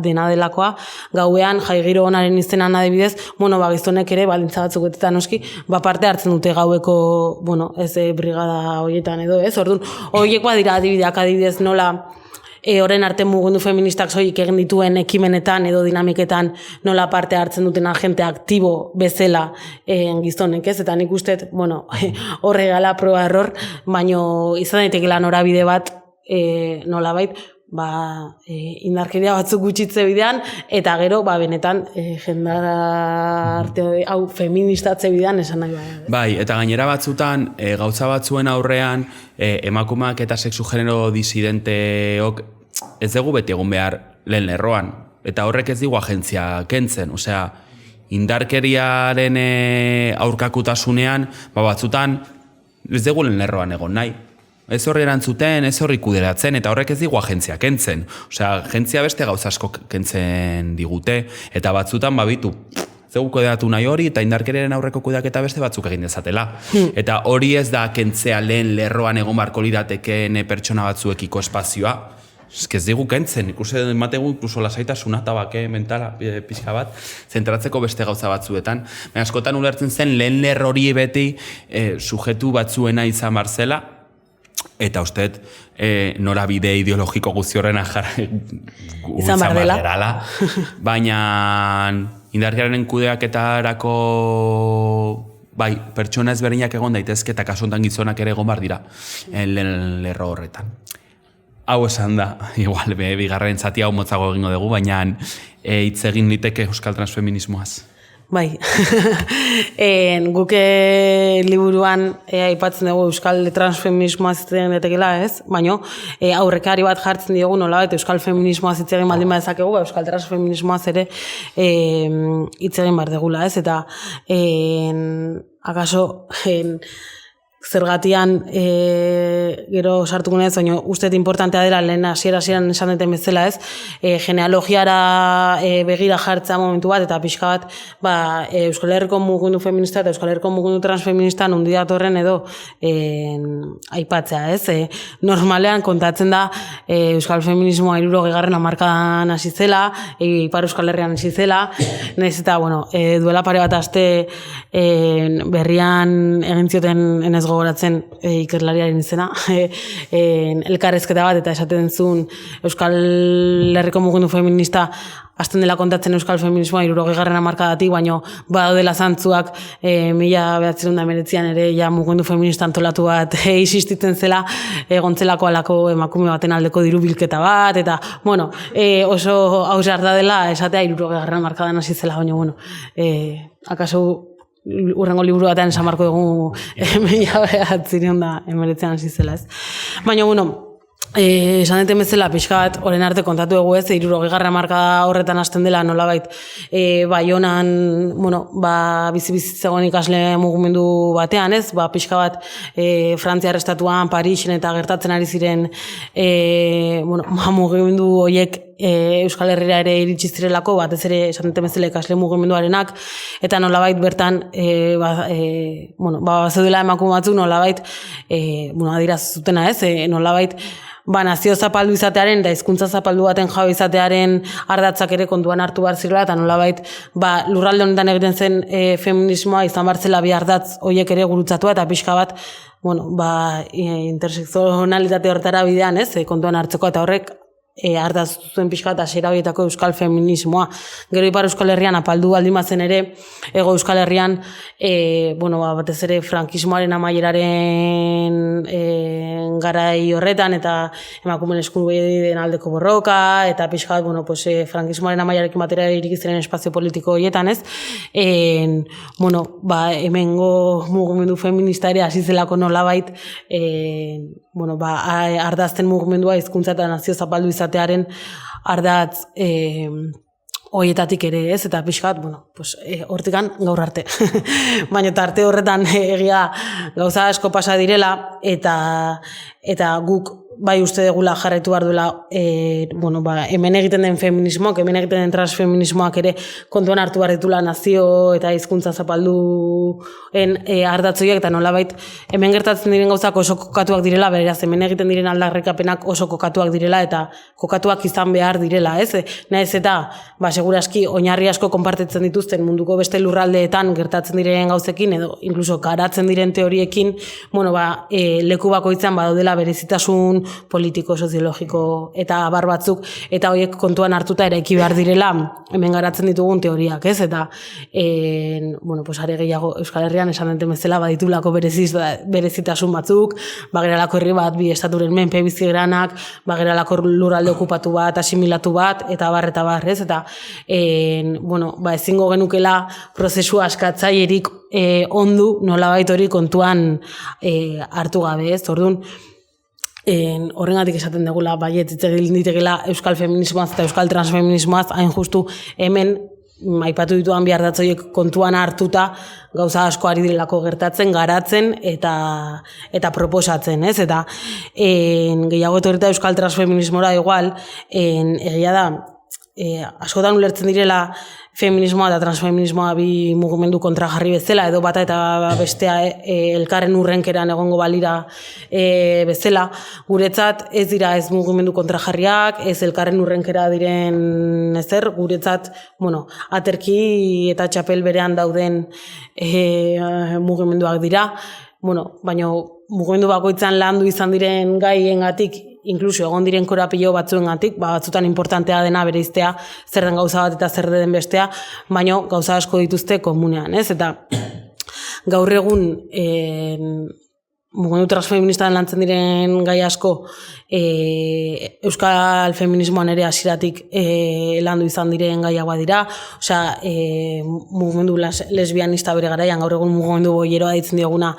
dena delakoa, gauean, jaigiro onaren izenan adibidez, gizonek ere, baldintza batzuk eta noski, parte hartzen dute gaueko, ez brigada horietan edo, ez? Orduan, horiek badira adibidez nola, horren arte mugimendu feministak soilik egin dituen ekimenetan edo dinamiketan nola parte hartzen duten agente aktibo bezala gizonek, ez? Eta nik uste, horre gala proba error, baino izan daitekela norabide bat nolabait, indarkeria batzuk gutxitze bidean, eta gero, benetan, jendarte hau feministatze bidean esan nahi bada. Bai, eta gainera batzutan, gauza batzuen aurrean, emakumeak eta sexu genero disidenteok ez dugu beti egon behar lehen lerroan. Eta horrek ez digu agentzia kentzen, osea, indarkeriaren aurkakutasunean, batzutan ez dugu lehen lerroan egon nahi. Ez horri erantzuten, ez horri kuderatzen, eta horrek ez digu agentzia kentzen. Osea, agentzia beste gauza asko kentzen digute, eta batzutan babitu. zeu kudeatu nahi hori, eta indarkeriaren aurreko kudeaketa beste batzuk egin dezatela. Eta hori ez da kentzea lehen lerroan egon barko liratekeen pertsona batzuekiko espazioa. Ez digu kentzen, ikusten emategu inkluso lasaitasuna eta bake mentala pixka bat, zentratzeko beste gauza batzuetan. Baina askotan ulertzen zen lehen lerro hori beti sujetu batzuena izan barzela, eta usteet norabide ideologiko guzti horrena izan barderala. Baina indarkeriaren kudeaketarako bai, pertsona ezberdinak egon daitezke eta kasu honetan gizonak ere egon bar dira lehen lerro horretan. Hau esan da, igual, bigarren zati hau motzago egingo dugu, baina hitz egin liteke euskal transfeminismoaz. Bai, guke liburuan aipatzen dugu euskal transfeminismoaz hitz egin daitekeela, ez? Baina aurrekari bat jartzen diogu nolabait euskal feminismoaz hitz egin baldin badezakegu, euskal transfeminismoaz ere hitz egin behar degula, ez? Eta akaso zergatian gero sartuko naiz, baina usteet importantea dela lehen hasieran esan duten bezala, ez? Genealogiara begira jartzea momentu bat, eta pixka bat Euskal Herriko mugimendu feminista eta Euskal Herriko mugimendu transfeminista nondi datorren edo aipatzea, ez? Normalean kontatzen da Euskal feminismoa 60. hamarkadan hasi zela, Ipar Euskal Herrian hasi zela, nahiz eta, duela pare bat aste berrian egin zioten enez gogoratzen ikerlariaren izena, elkarrezketa bat, eta esaten zuen Euskal Herriko mugimendu feminista hasten dela kontatzen euskal feminismoa 60. hamarkadatik, baina badaudela zantzuak 1919an ere ja mugimendu feminista antolatu bat existitzen zela, egontzelako alako emakume baten aldeko diru bilketa bat, eta oso ausarta dela esatea 60. hamarkadan hasi zela, baina akaso urrengo liburu batean esan marko dugu 1919an hasi zela, ez? Baina, esan deten bezala pixka bat, orain arte kontatu dugu, ez? 60. hamarkada horretan hasten dela nolabait Baionan, bizi-bizizegoen ikasle mugimendu batean, ez? Pixka bat Frantziar estatuan, Parisen eta gertatzen ari ziren mugimendu horiek Euskal Herrira ere iritsi zirelako, batez ere esan duten bezala ikasle mugimenduarenak, eta nolabait bertan zeudela emakume batzuk nolabait adierazi zutena, ez? Nolabait nazio zapaldu izatearen eta hizkuntza zapaldu baten jabe izatearen ardatzak ere kontuan hartu behar zirela, eta nolabait lurralde honetan egiten zen feminismoa izan bartzela bi ardatz horiek ere gurutzatua, eta pixka bat intersekzionalitate horretara bidean, ez? Kontuan hartzeko, eta horrek ardaz zuen pixka eta zera horietako euskal feminismoa. Gero Ipar Euskal Herrian apaldu baldin bazen ere, Hego Euskal Herrian batez ere frankismoaren amaieraren garai horretan, eta emakumeen eskubideen aldeko borroka, eta pixka bat, frankismoaren amaiarekin batera irikiziren espazio politiko horietan, ez? Hemengo mugimendu feminista ere hasi zelako nolabait ardazten mugimendua hizkuntza eta nazio zapaldu izatearen ardatz hoietatik ere, ez? Eta pixkat, hortikan gaur arte. Baina arte horretan egia gauza asko pasa direla, eta guk bai uste degula jarraitu behar duela hemen egiten den feminismoak, hemen egiten den transfeminismoak ere kontuan hartu behar ditula nazio eta hizkuntza zapalduen ardatzoiak, eta nolabait hemen gertatzen diren gauzak oso kokatuak direla, beraz hemen egiten diren aldarrikapenak oso kokatuak direla eta kokatuak izan behar direla, ez? Nahiz eta, seguraski oinarri asko konpartitzen dituzten munduko beste lurraldeetan gertatzen diren gauzekin edo inkluso garatzen diren teoriekin, leku bakoitzan badaudela berezitasun politiko, soziologiko eta abar batzuk, eta horiek kontuan hartuta eraiki behar direla hemen garatzen ditugun teoriak, ez? Eta are gehiago Euskal Herrian esan denten bezala baditulako berezitasun batzuk, bageralako herri bat, bi estaturen menpe bizi geranak, bageralako lurralde okupatu bat, asimilatu bat, eta bar, ez? Eta ezingo genukela prozesu askatzailerik ondu nolabait hori kontuan hartu gabe, ez? Orduan, horrengatik esaten dugula baiet hitz egin ditegela euskal feminismoaz eta euskal transfeminismoaz, hain justu hemen aipatu dituan bi ardatzoiek kontuan hartuta gauza asko ari direlako gertatzen, garatzen eta proposatzen, ez? Eta gehiago etorrita euskal transfeminismora igual, egia da askotan ulertzen direla feminismoa eta transfeminismoa bi mugimendu kontrajarri bezala, edo bata eta bestea elkarren urrenkeran egongo balira bezala. Guretzat ez dira ez mugimendu kontrajarriak, ez elkarren urrenkera diren ezer, guretzat, aterki eta txapel berean dauden mugimenduak dira, baina mugimendu bakoitzan landu izan diren gaiengatik, inkluso egon diren korapilo batzuengatik, batzutan importantea dena bereiztea, zer den gauza bat eta zer den bestea, baina gauza asko dituzte komunean, ez? Eta gaur egun mugimendu transfeministan lantzen diren gai asko euskal feminismoan ere hasieratik landu izan diren gaiak badira, osea, mugimendu lesbianista bere garaian, gaur egun mugimendu boieroa ditzen dioguna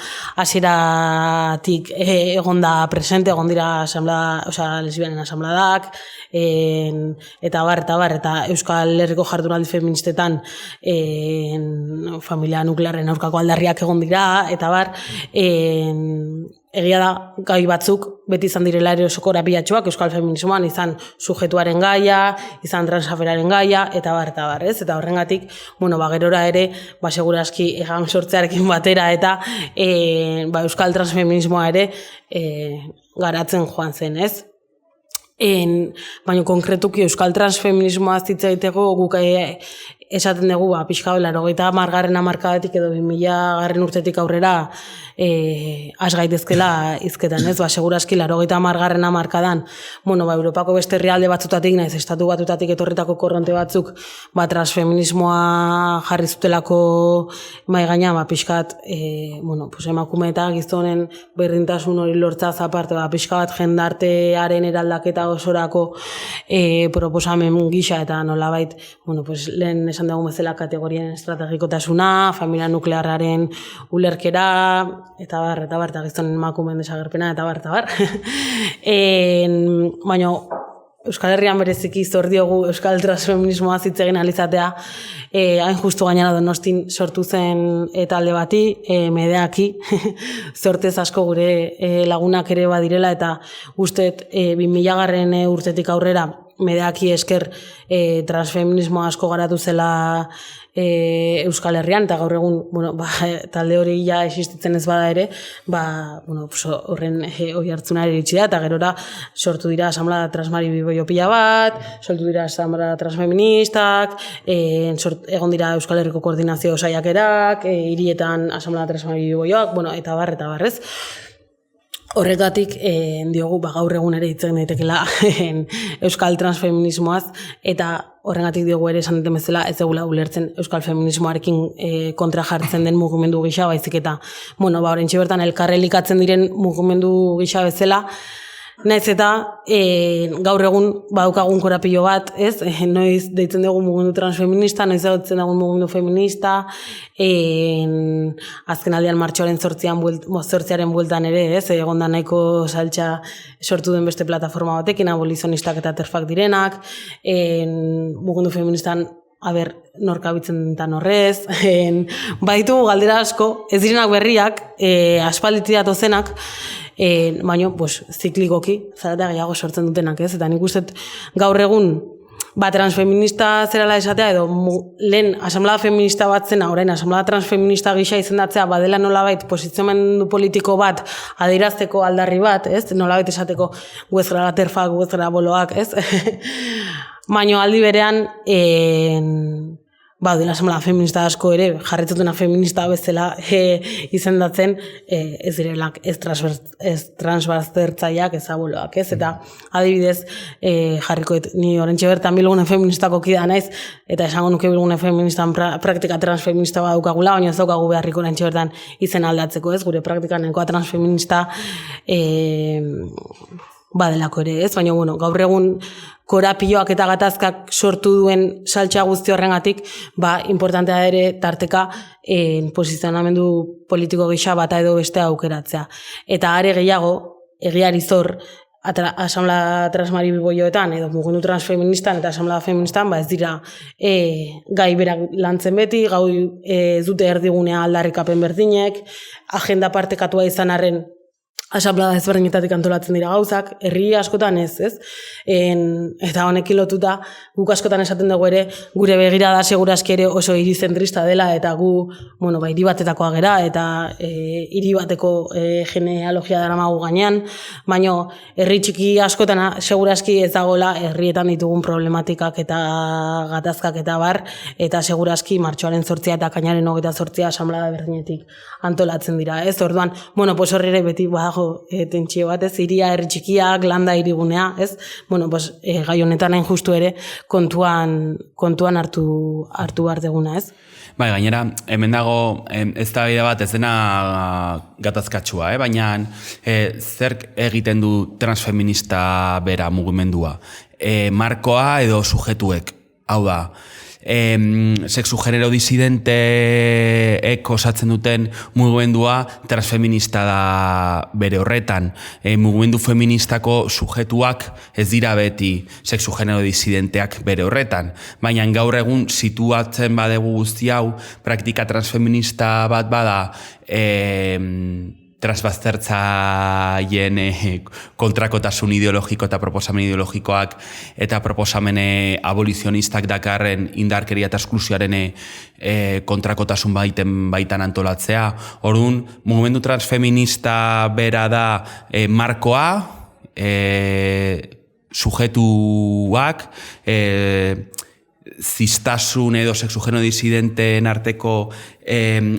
hasieratik egon da presente, egon dira lesbianen asambladak, eta Euskal Herriko jardunaldi feministetan familia nuklearren aurkako aldarriak egon dira, eta egia da, gai batzuk beti izan direla ere oso korapilatsuak euskal feminismoan, izan sujetuaren gaia, izan transaferaren gaia, eta ez? Eta horrengatik, gerora ere, segurazki egan sortzearekin batera, eta euskal transfeminismoa ere garatzen joan zen, ez? Baina konkretuki euskal transfeminismoa hitz egiteko guk esaten dugu pixka 80. hamarkadatik edo 2000. Urtetik aurrera has gaitezkela hizketan, ez? Segurazki 80. hamarkadan, Europako beste herrialde batzutatik naiz estatu batutatik etorritako korronte batzuk transfeminismoa jarri zutelako mahai gaina, pixkat emakume eta gizonen berdintasun hori lortzaz aparte, pixka bat jendartearen eraldaketa osorako proposamen gisa, eta nolabait, lehen esan dugu bezala kategorien estrategikotasuna, familia nuklearraren ulerkera, eta gizonen emakumeen desagerpena, eta baina Euskal Herrian bereziki zor diogu euskal transfeminismoa hitz egin alizatea, hain justu gainera Donostin sortu zen talde bati, Medeaki, zortez asko gure lagunak ere badirela, eta usteet 2000. Urtetik aurrera Medeaki esker transfeminismoa asko garatu zela Euskal Herrian, eta gaur egun talde hori ja existitzen ez bada ere, horren hori hartzuna ere iritsi da, eta gerora sortu dira asamblea transmari biboio pila bat, sortu dira asamblea transfeministak, egon dira Euskal Herriko koordinazio saiakerak, hirietan asamblea transmari biboioak, eta ez. Horregatik diogu gaur egun ere hitz egin daitekela euskal transfeminismoaz, eta horregatik diogu ere esan duten bezala ez egula ulertzen euskal feminismoarekin kontra jartzen den mugimendu gisa, baizik eta oraintxe bertan elkarrelikatzen diren mugimendu gisa bezala, naiz eta gaur egun badaukagun korapilo bat, ez? Noiz deitzen dugu mugimendu transfeminista, noiz deitzen dugu mugimendu feminista, azken aldean martxoaren 8. bueltan ere, ez? Egon da nahiko saltxa sortu den beste plataforma batekin, abolizonistak eta terfak direnak, mugimendu feministan nork abitzen eta norrez, baditu galdera asko, ez direnak berriak, aspalditik datozenak, baina ziklikoki zaratea gehiago sortzen dutenak, ez? Eta nik uste gaur egun transfeminista zerala esatea, edo lehen asamblea feminista bat zena, orain asamblea transfeminista gisa izendatzea badela nolabait posizionamendu politiko bat adierazteko aldarri bat, ez? Nolabait esateko guezgara terfak, guezgara boloak, ez? Baina aldi berean dela asamblea feminista asko ere jarretzutena feminista bezala izendatzen ez direlak ez transbaztertzaileak, ez aboloak, ez? Eta adibidez jarrikoet ni oraintxe bertan Bilgune feministako kidea naiz, eta esango nuke Bilgune feministan praktika transfeminista badaukagula, baina ez daukagu beharrik oraintxe bertan izen aldatzeko, ez? Gure praktikan nahikoa transfeminista badelako ere, ez? Baina, gaur egun korapioak eta gatazkak sortu duen saltxa guzti horrengatik, importantea ere tarteka posizionamendu politiko gisa bata edo bestea aukeratzea. Eta are gehiago, egiari zor, asamblea transmari biboioetan, edo mugimendu transfeministan eta asamblea feministan, ez dira gai berak lantzen beti, gau ez dute erdigunea aldarrikapen berdinek, agenda partekatua izan arren asanblada ezberdinetatik antolatzen dira gauzak, herri askotan ez? Eta honekin lotuta, guk askotan esaten dugu ere, gure begirada segurazki ere oso hirizentrista dela, eta gu, hiri batetakoa gera, eta hiri bateko genealogia daramagu gainean, baina herri txiki askotan segurazki ez dagoela herrietan ditugun problematikak eta gatazkak eta bar, eta segurazki martxoaren 8 eta kainaren 28 asanblada berdinetik antolatzen dira, ez? Orduan, horri ere beti badago tentsio bat, ez? Hiria herri txikiak, landa hirigunea, ez? Gai honetan hain justu ere kontuan hartu behar deguna, ez? Bai, gainera, hemen dago eztabaida bat ez dena gatazkatsua, baina zerk egiten du transfeminista bera mugimendua? Markoa edo sujetuek, hau da, sexu genero disidenteek osatzen duten mugimendua transfeminista da bere horretan. Mugimendu feministako sujetuak ez dira beti sexu genero disidenteak bere horretan. Baina gaur egun situatzen badegu guzti hau, praktika transfeminista bat bada transbaztertzaien kontrakotasun ideologiko eta proposamen ideologikoak eta proposamen abolizionistak dakarren indarkeria eta esklusioaren kontrakotasun baitan antolatzea. Orduan, mugimendu transfeminista bera da markoa, sujetuak, ziztasun edo sexu genero disidenteen arteko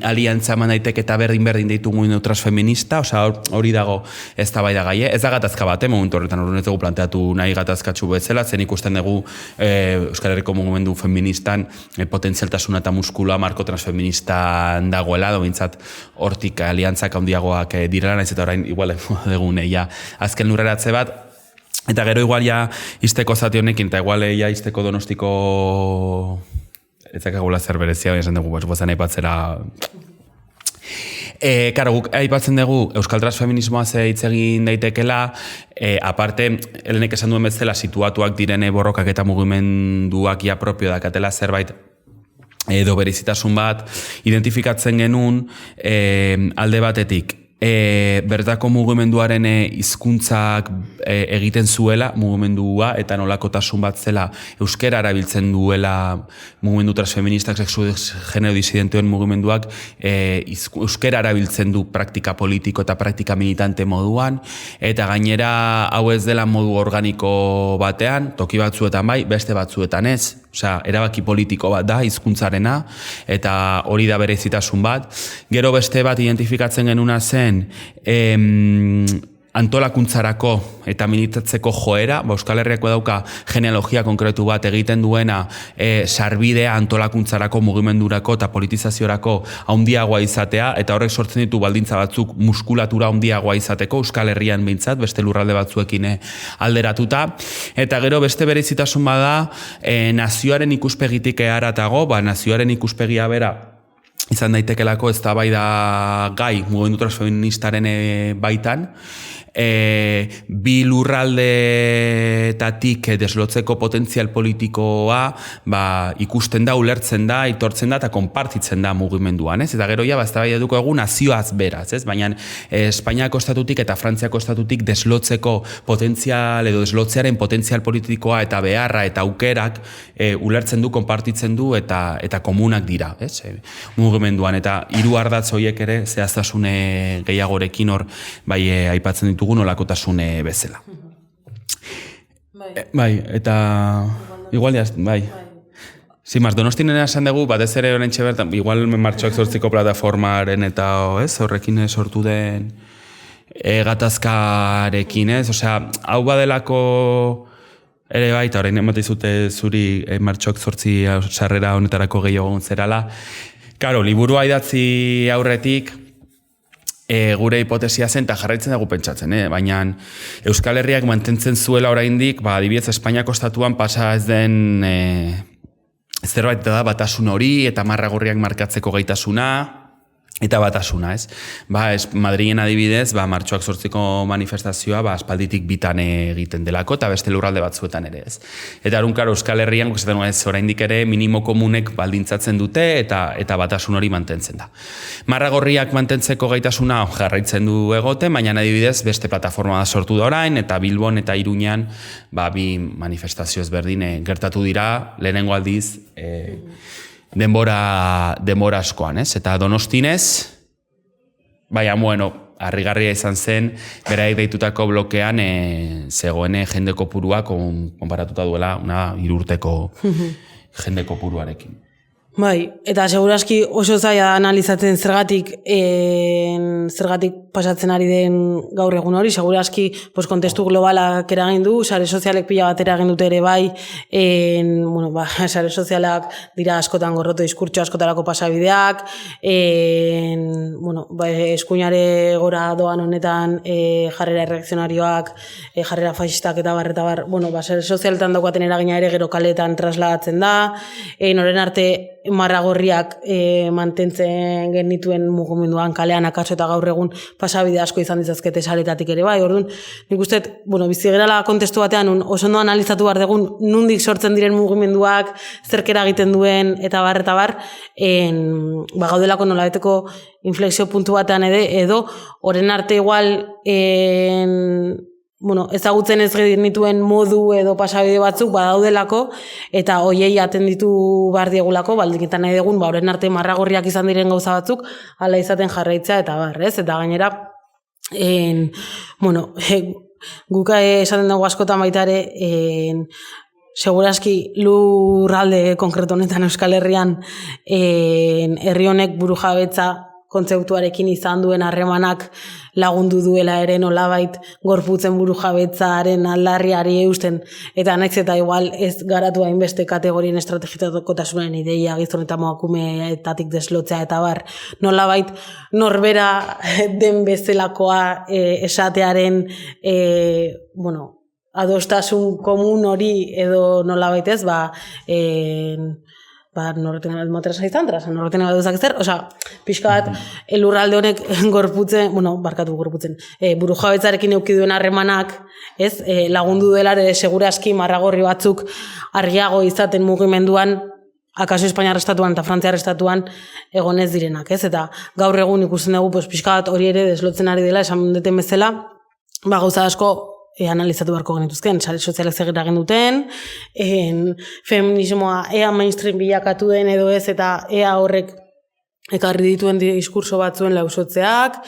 aliantza eman daiteke eta berdin deitu mugimendu transfeminista, hori dago eztabaida gaie. Ez da gatazka bat, momentu horretan ez dugu planteatu nahi gatazkatsu bezala, zen ikusten dugu Euskal Herriko mugimendu feministan potentzialtasuna eta muskulua marko transfeministan dagoela, bintzat hortik aliantzak handiagoak direla, naiz eta orain igual dugu neia azken lurreratze bat. Eta gero igual ja izteko zati honekin, eta igual ja izteko Donostiko etzakagula zer berezia, baina esan dugu, guazan aipatzera. Karo, guk aipatzen dugu Euskal Transfeminismoa hitz egin daitekela, aparte, helenek esan duen bezala situatuak direne borrokak eta mugimenduak ja propio dakatela zerbait edo berezitasun bat, identifikatzen genuen alde batetik, bertako mugimenduaren hizkuntzak egiten zuela mugimendua eta nolakotasun bat zela euskera erabiltzen duela mugimendu transfeministak sexu genero disidenteen mugimenduak euskera erabiltzen du praktika politiko eta praktika militante moduan, eta gainera hau ez dela modu organiko batean, toki batzuetan bai, beste batzuetan ez. Erabaki politiko bat da, hizkuntzarena, eta hori da berezitasun bat. Gero beste bat identifikatzen genuna zen antolakuntzarako eta militatzeko joera, Euskal Herriako dauka genealogia konkretu bat egiten duena sarbidea antolakuntzarako, mugimendurako eta politizaziorako handiagoa izatea, eta horrek sortzen ditu baldintza batzuk muskulatura handiagoa izateko, Euskal Herrian behintzat, beste lurralde batzuekin alderatuta. Eta gero beste berezitasun bada, nazioaren ikuspegitik haratago, nazioaren ikuspegi bera izan daitekelako eztabaida gai mugimendu transfeministaren baitan, bi lurraldetatik deslotzeko potentzial politikoa ikusten da, ulertzen da, aitortzen da eta konpartitzen da mugimenduan, ez? Eta gero ja eztabaida duko egu nazioaz beraz, ez? Baina Espainiako estatutik eta Frantziako estatutik deslotzeko potentzial edo deslotzearen potentzial politikoa eta beharra eta aukerak ulertzen du, konpartitzen du eta komunak dira, ez? Mugimenduan, eta hiru ardatz horiek ere zehaztasune gehiagorekin hor aipatzen ditugu nolakotasune bezala. Bai, eta igual ya, bai. Zimaz, Donostinen esan dugu, batez ere horrentxe bertan, igual Martxoak 8ko plataformaren eta horrekin sortu den gatazkarekin, ez? Hau badelako ere baita, horrein ematizute zuri Martxoak 8 sarrera honetarako gehiago zerala. Karo, liburua idatzi aurretik, gure hipotesia zen eta jarraitzen dugu pentsatzen, baina Euskal Herriak mantentzen zuela oraindik, adibidez Espainiako estatuan pasa ez den zerbait da batasun hori eta marragorriak markatzeko gaitasuna, eta batasuna, ez? Madrilen adibidez, martxoak 8ko manifestazioa, aspalditik bitan egiten delako, eta beste lurralde batzuetan ere, ez? Eta karo, Euskal Herrian, oraindik ere, minimo komunek baldintzatzen dute, eta batasun hori mantentzen da. Marragorriak mantentzeko gaitasuna jarraitzen du egoten, baina adibidez, beste plataforma da sortu da orain, eta Bilbon eta Iruñan, bi manifestazio ezberdin gertatu dira, lehenengo aldiz, denbora askoan, ez? Eta Donostinez, harrigarria izan zen, beraik deitutako blokean zegoen jende kopurua konparatuta duela 3 urteko jende kopuruarekin. Bai, eta segurazki oso zaila analizatzen zergatik pasatzen ari den gaur egun hori, segurazki kontestu globalak eragin du, sare sozialek pila bat eragin dute ere bai, sare sozialak dira askotan gorroto diskurtso askotarako pasabideak, eskuinare gora doan honetan jarrera erreakzionarioak, jarrera faxistak eta bar, sare sozialetan daukaten eragina ere gero kaletan trasladatzen da, noren arte marragorriak mantentzen genituen mugimenduan kalean akaso eta gaur egun pasabide asko izan dizazkete saretatik ere bai. Orduan, nik uste, bizi gerala kontestu batean oso ondo analizatu behar dugun nondik sortzen diren mugimenduak, zerkera egiten duen eta bar, gaudelako nolabeteko inflexio puntu batean edo oren arte igual ezagutzen ez genituen modu edo pasabide batzuk badaudelako eta hoiei atenditu behar diegulako, baldinketan nahi dugun, oren arte marragorriak izan diren gauza batzuk, hala izaten jarraitzea eta bar, ez? Eta gainera, guk esaten dugu askotan baita ere, segurazki lurralde konkretu honetan Euskal Herrian herri honek burujabetza kontzeptuarekin izan duen harremanak lagundu duela ere nolabait gorputzen burujabetzaren aldarriari eusten, eta nahiz eta igual ez garatu hainbeste kategorien estrategikotasunaren ideia gizon eta emakumeetatik deslotzea eta bar, nolabait norbera den bezalakoa esatearen adostasun komun hori edo nolabait ez, norreten motresa izan, norreten baduzak zer, pixka bat, lurralde honek gorputzen, burujabetzarekin eukiduen harremanak, lagundu dela ere segurazki marragorri batzuk argiago izaten mugimenduan, akaso Espainiar estatuan eta Frantziar estatuan egon ez direnak, eta gaur egun ikusten dugu pixka bat hori ere deslotzen ari dela, esan duten bezala, gauza asko analizatu beharko genituzken, sare sozialek zer egin duten, feminismoa ea mainstream bilakatu den edo ez, eta ea horrek ekarri dituen diskurso batzuen lausotzeak,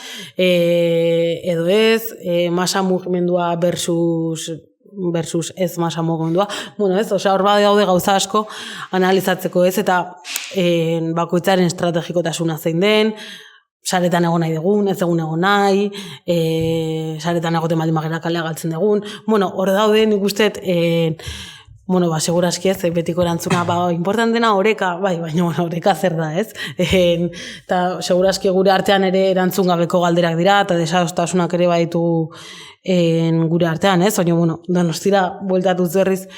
edo ez, masa mugimendua versus ez masa mugimendua. Hor daude gauza asko analizatzeko ez, eta bakoitzaren estrategikotasuna zein den, saretan egon nahi dugun, ez egun egon nahi, saretan egoten baldin magera kalea galtzen dugun. Hor daude nik usteet, segurazki ez, betiko erantzuna, important dena oreka, baina oreka zer da, ez? Eta segurazki gure artean ere erantzun gabeko galderak dira, eta desadostasunak ere baditu gure artean, ez? Baina, Donostira bueltatuz berriz,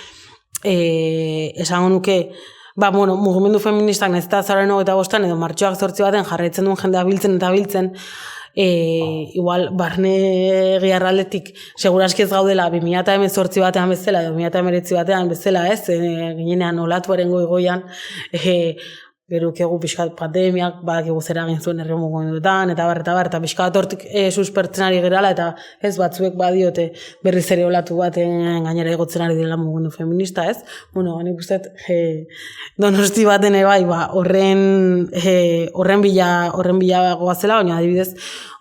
esango nuke, mugimendu feministak nahiz eta azaroaren 25 edo martxoak 8 baten jarraitzen duen jendea biltzen, igual barne giarraldetik segurazki ez gaudela 2018 batean bezala edo 2019 batean bezala, ez? Ginenean olatuaren goigoian, gerukegu pixkat pandemiak, badakigu zera egin zuen herri mugimenduetan, eta pixkat hortik suspertzen ari gerala, eta ez batzuek badiote berriz ere olatu baten gainera egotzen ari direla mugimendu feminista, ez? Nik usteet Donosti baten bai, horren bila goazela, baina adibidez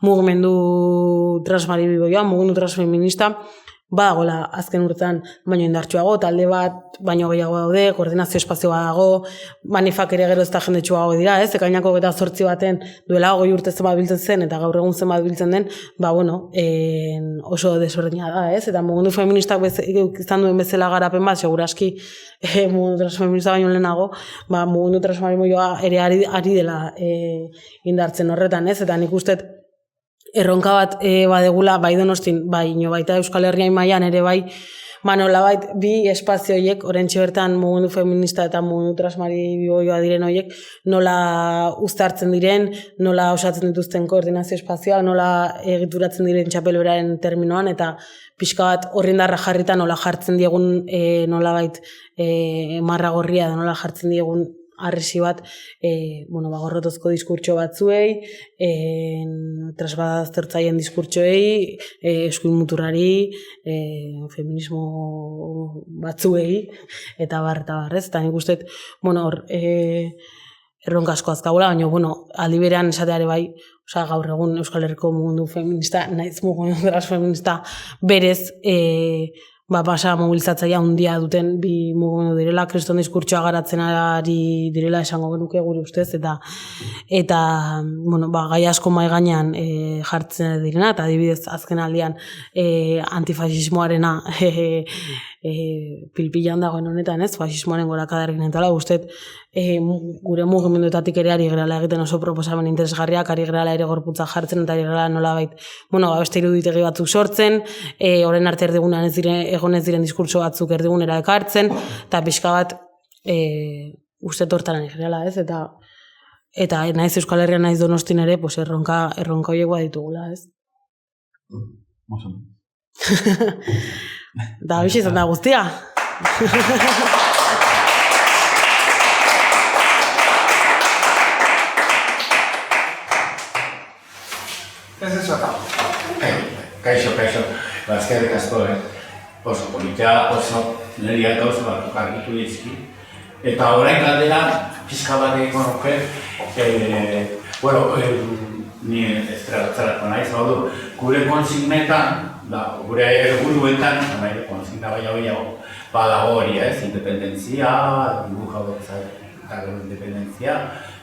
mugimendu transmaribiboia, mugimendu transfeminista, badagoela azken urtean baino indartsuago, talde bat baino gehiago daude, koordinazio espazioa dago, manifak ere gero ez da jendetsuago dira, ez? Ekainako 28 baten duela 20 urte zenbat biltzen zen, eta gaur egun zenbat biltzen den, oso desberdina da, ez? Eta mugimendu feministak izan duen bezala garapen bat, segurazki mugimendu transfeminista baino lehenago, mugimendu transmarimoioa ere ari dela indartzen horretan, ez? Eta nik usteet erronka bat badegula, bai Donostin, bai ino baita Euskal Herrian mailan ere bai, nolabait bi espazio horiek, oraintxe bertan mugimendu feminista eta mugimendu transmariboioa diren horiek, nola uztartzen diren, nola osatzen dituzten koordinazio espazioa, nola egituratzen diren txapelberaren terminoan, eta pixka bat horrindarra jarrita nola jartzen diegun nolabait marra gorria da nola jartzen diegun arresi bat gorrotozko diskurtso batzuei, transbadaztertzaien diskurtsoei, eskuin muturrari, feminismo batzuei, eta bar, ez? Eta nik uste, hor, erronka asko azkagula, baina, aldi berean esateare bai, gaur egun Euskal Herriko mugimendu feminista, naiz mugimendu transfeminista berez, pasa mobilizatzaia handia duten bi mugimendu direla, kriston diskurtsoa garatzen ari direla esango genuke gure ustez, eta gai asko mahai gainean jartzen direna, eta adibidez azken aldian antifasismoarena pilpilan dagoen honetan, ez, fasismoaren gorakadarrik nentala, ustez gure mugimenduetatik ere ari gerala egiten oso proposamen interesgarriak, ari gerala ere gorputza jartzen, eta ari gerala nolabait, beste iruditegi batzuk sortzen, orain arte erdigunan egon ez diren diskurtso batzuk erdigunera ekartzen, eta pixka bat uste tortaran egerela, ez? Eta naiz Euskal Herrian naiz Donostin ere, erronka horiek baditugula, ez? Da, bizi izan da guztia. Ez ez eta. Kaixo. Bazkerrik asko, oso politea, oso nire eta oso bat argitu ditzki. Eta orain galdera, pixka bat egin nuke, ni estregatzerako naiz, gure konsignetan, gure erguruetan, konsigna baiago badago hori, independentzia, dibuja eta independentzia,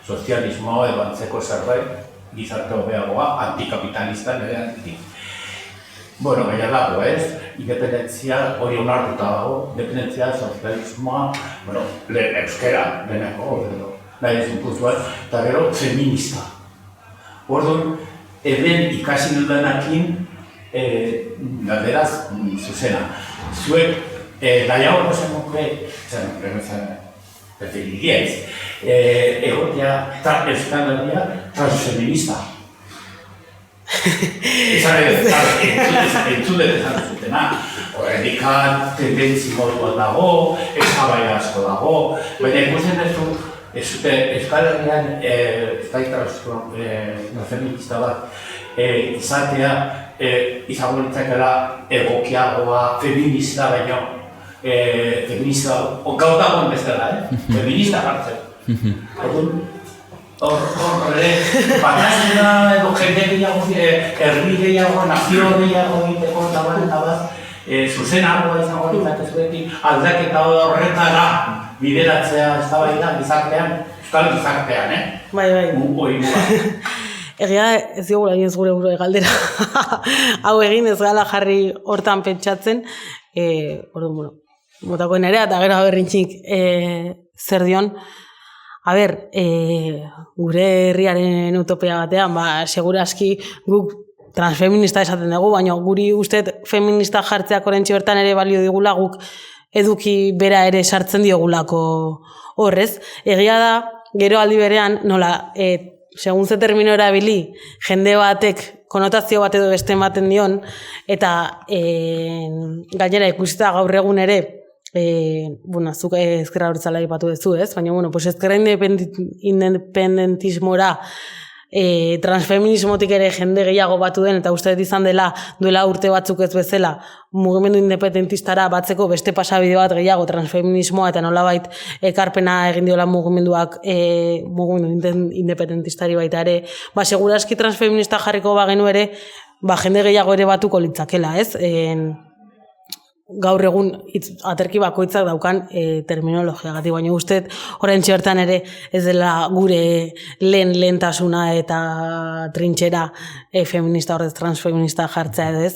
sozialismo edo antzeko zerbait, gizarte hobeagoa, antikapitalista nire antik. Baina dago, independentzia hori onartuta dago, independentzia, sozialismoa, euskera, lehenako, nahi ez dutu eta gero feminista. Orduan, hemen ikasi dudanekin, galderaz zuzena. Zuek, nahiago zenukue, egotea Euskal Herria transfeminista. Entzulet ezan zutena. Horrendikan tendentzi moduan dago, eztabaida asko dago, baina ikusten duzu Euskal Herrian feminista bat izatea izango litzakela egokiagoa feminista baino feminista gau dagoen bezala, feminista jartzen. Hor ere, batazena edo jende gehiago, herri gehiago, nazio gehiago egiteko eta bat, zuzenagoa izango litzatezkoekin aldaketa horretara bideratzea eztabaida gizartean, euskal gizartean, Bai. Egia ez diogula egin gure galdera. Hau egin ez gala jarri hortan pentsatzen, motakoen ere, eta gero berrintxik zer dion. Gure herriaren utopia batean, seguraski guk transfeminista esaten dugu, baina guri ustet feminista jartzeak orentxe bertan ere balio digula, guk eduki bera ere sartzen diogulako horrez. Egia da, gero aldi berean, nola, segun ze termino erabili, jende batek konotazio bat edo beste ematen dion, eta gainera ikusita gaur egun ere, zuk ezkerra horretzala ipatu duzu, ez? Baina, ezkerra independentismora transfeminismotik ere jende gehiago batu den, eta uste izan dela duela urte batzuk ez bezala mugimendu independentistara batzeko beste pasabide bat gehiago transfeminismoa eta nolabait ekarpena egin diola mugimenduak mugimendu independentistari baita ere, seguraski transfeminista jarriko bagenu ere, jende gehiago ere batuko litzakela, ez? Gaur egun aterki bakoitzak daukan terminologiagatik, baina usteet oraintxe bertan ere ez dela gure lehentasuna eta trintxera feminista horrez transfeminista jartzea edo ez,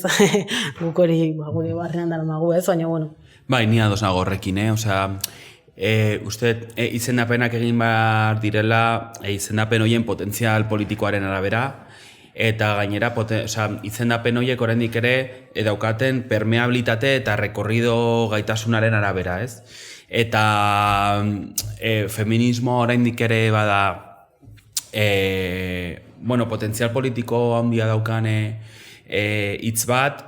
guk hori gure barrean daramagu ez, baina bueno. Bai, ni ados nago horrekin, usteet izendapenak egin behar direla, izendapen horien potentzial politikoaren arabera, eta gainera izendapen horiek oraindik ere daukaten permeabilitate eta rekorrido gaitasunaren arabera, ez? Eta feminismo oraindik ere bada potentzial politiko handia daukan hitz bat,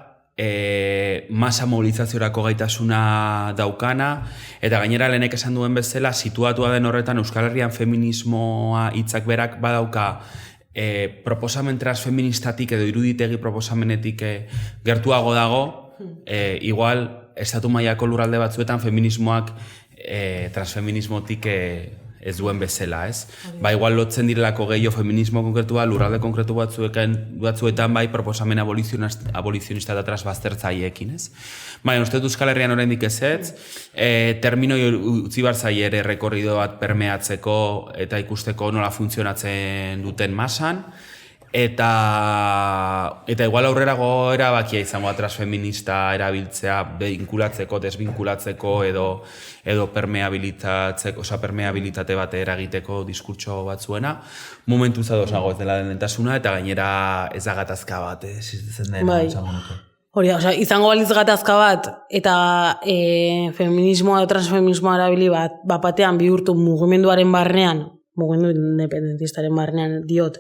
masa mobilizaziorako gaitasuna daukana, eta gainera lehenek esan duen bezala, situatua den horretan Euskal Herrian feminismoa hitzak berak badauka proposamen transfeministatik edo iruditegi proposamenetik gertuago dago, igual estatu mailako lurralde batzuetan feminismoak transfeminismotik ez duen bezala, ez? Ba, igual lotzen direlako gehiago feminismo konkretua, lurralde konkretu batzuetan bai proposamen abolizionista eta transbaztertzaiekin, ez? Baina, uste dut Euskal Herrian oraindik ez, termino utzi bar zaie ere rekorrido bat permeatzeko eta ikusteko nola funtzionatzen duten masan, eta igual aurrerago erabakia izango transfeminista erabiltzea vinkulatzeko, desvinkulatzeko edo permeabilitate bat eragiteko diskurtso batzuena. Momentu zadozago ez dela denentasuna eta gainera ez da gatazka bat, existitzen dena. Hori, izango balitz gatazka bat eta feminismoa edo transfeminismoa erabili bat batean bihurtu mugimenduaren barnean, mugimendu independentistaren barnean diot,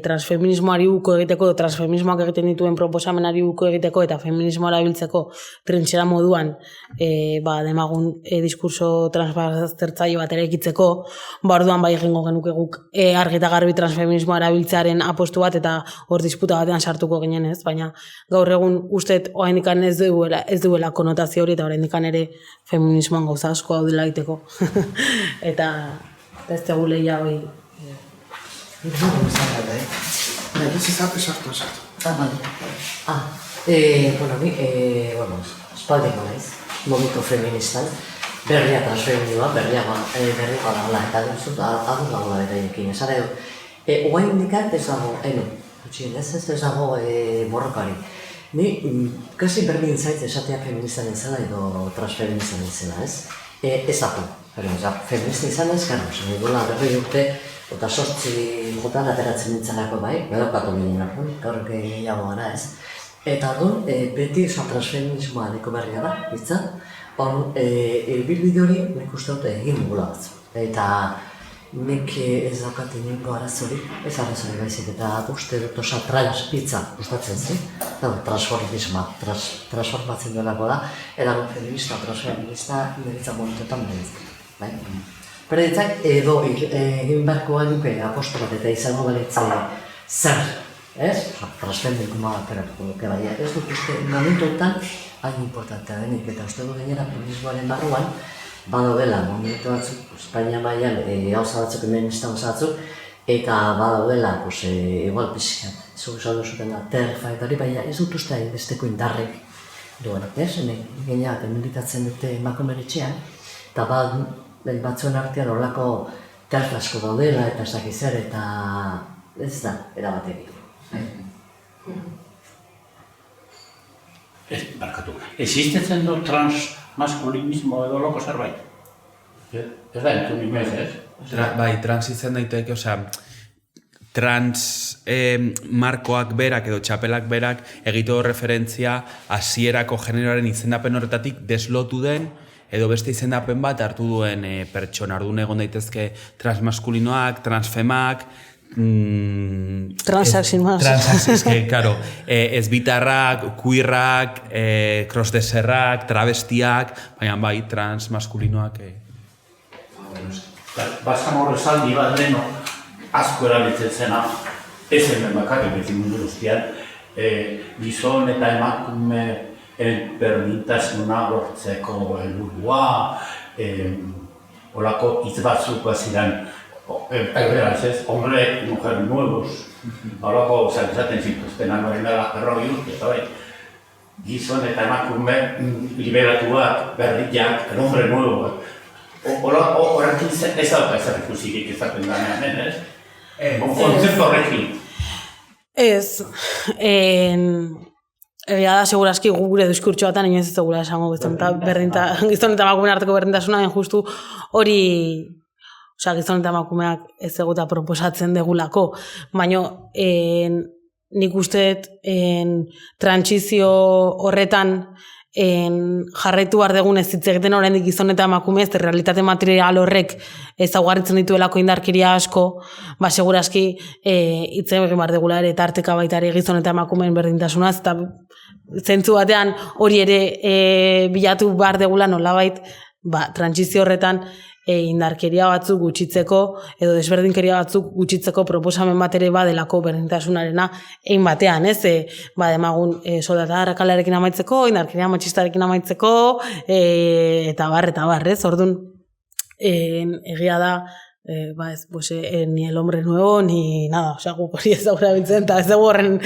transfeminismoari uko egiteko, transfeminismoak egiten dituen proposamenari uko egiteko eta feminismoa erabiltzeko trintxera moduan demagun diskurso transbaztertzaile bat eraikitzeko, orduan bai egingo genuke guk argi eta garbi transfeminismoa erabiltzearen apostu bat eta hor disputa batean sartuko ginen, ez? Baina gaur egun usteet oraindikan ez duela konotazio hori eta oraindikan ere feminismoan gauza asko daudela egiteko. Eta ez dugu lehia hori. Exacto. Espaldiko naiz, momentu feministan, berria transfeminioa, berria dagoela, eta dut adur dagoela beraiekin. Esara edo, oain indikat ez dago, ez dago borrokari. Ni, kasi berdin zait esatea feministan izela edo transfeministan izela, ez? Ez dago. Feminista izan ez, gara, dola berroi urte, eta 8 jotan ateratzen nintzalako bai, bedokatu ginen, gaur gehiago gara ez. Eta duen, beti transfeminismoa neko berria da, hitza, bilbide hori nik uste dute egin dugula batzu. Eta nik ez daukat inenko arazori, ez arazori baizik, eta uste dut osa trans hitza gustatzen zi, transformismoa, transformatzen duelako da, eta feminista, transfeminista, niretzak momentuetan berezik. Pero ditzak, edo egin beharkoa duke aposto bat eta izango balitze zer, ez? Transfeminikoa ateratuko duke baina. Ez dut uste, momentuetan hain importantea denik eta uste du gainera feminismoaren barruan badaudela momentu batzuk, Espainia mailan gauza batzuk, feminista gauza batzuk, eta badaudela, igual pixka, zuen zuten da, terfa eta hori, baina ez dut uste besteko indarrek duenak, ez? Gainak militatzen dute emakumeretxean, eta batzuen artean horrelako terfa asko daudela eta ez dakiz zer, eta ez da, erabaterik. Barkatu, existitzen du transmaskulinismo edo loko zerbait? Ez da entzun imez, ez? Bai, trans izan daiteke, trans markoak berak edo txapelak berak egiteko referentzia hasierako generoaren izendapen horretatik deslotu den edo beste izendapen bat hartu duen pertsona. Orduan egon daitezke transmaskulinoak, transfemak, Transakzioak. Karo, ezbitarrak, queerrak, crossdresserrak, travestiak, baina bai, transmaskulinoak. Bazkan horrezaldi bat leno, asko erabiltzen zena, ez hemen bakarrik beti mundu guztian, gizon eta emakume berdintasuna lortzeko helburua, holako hitz batzuk baziren, hombre, mujer nuevos, holako esaten zituzten almoren dela erroi urte, eta bai, gizon eta emakume liberatuak, berdiak, el hombre nuevo. Horrekin ez dauka ezer ikusik izaten denean, ez? Kontzeptu horrekin. Ez, egia da, segurazki gure diskurtso batan inoiz ez dugula esango gizon eta emakumeen arteko berdintasuna, justu hori, gizon eta emakumeak ez eguta proposatzen degulako, baina nik usteet trantsizio horretan jarraitu behar dugun ez hitz egiten oraindik gizon eta emakume, ez realitate material horrek ezaugarritzen dituelako indarkeria asko, segurazki hitz egin behar dugula ere tarteka baita ere gizon eta emakumeen berdintasunaz, eta zentzu batean hori ere bilatu behar dugula nolabait, trantsizio horretan indarkeria batzuk gutxitzeko edo desberdinkeria batzuk gutxitzeko proposamen bat ere badelako berdintasunarena egin batean, ez? Demagun soldata arrakalarekin amaitzeko, indarkeria matxistarekin amaitzeko, eta bar, ez? Orduan, egia da, ni el hombre nuevo, ni nada, guk hori ez daura bintzen, eta ez dugu horren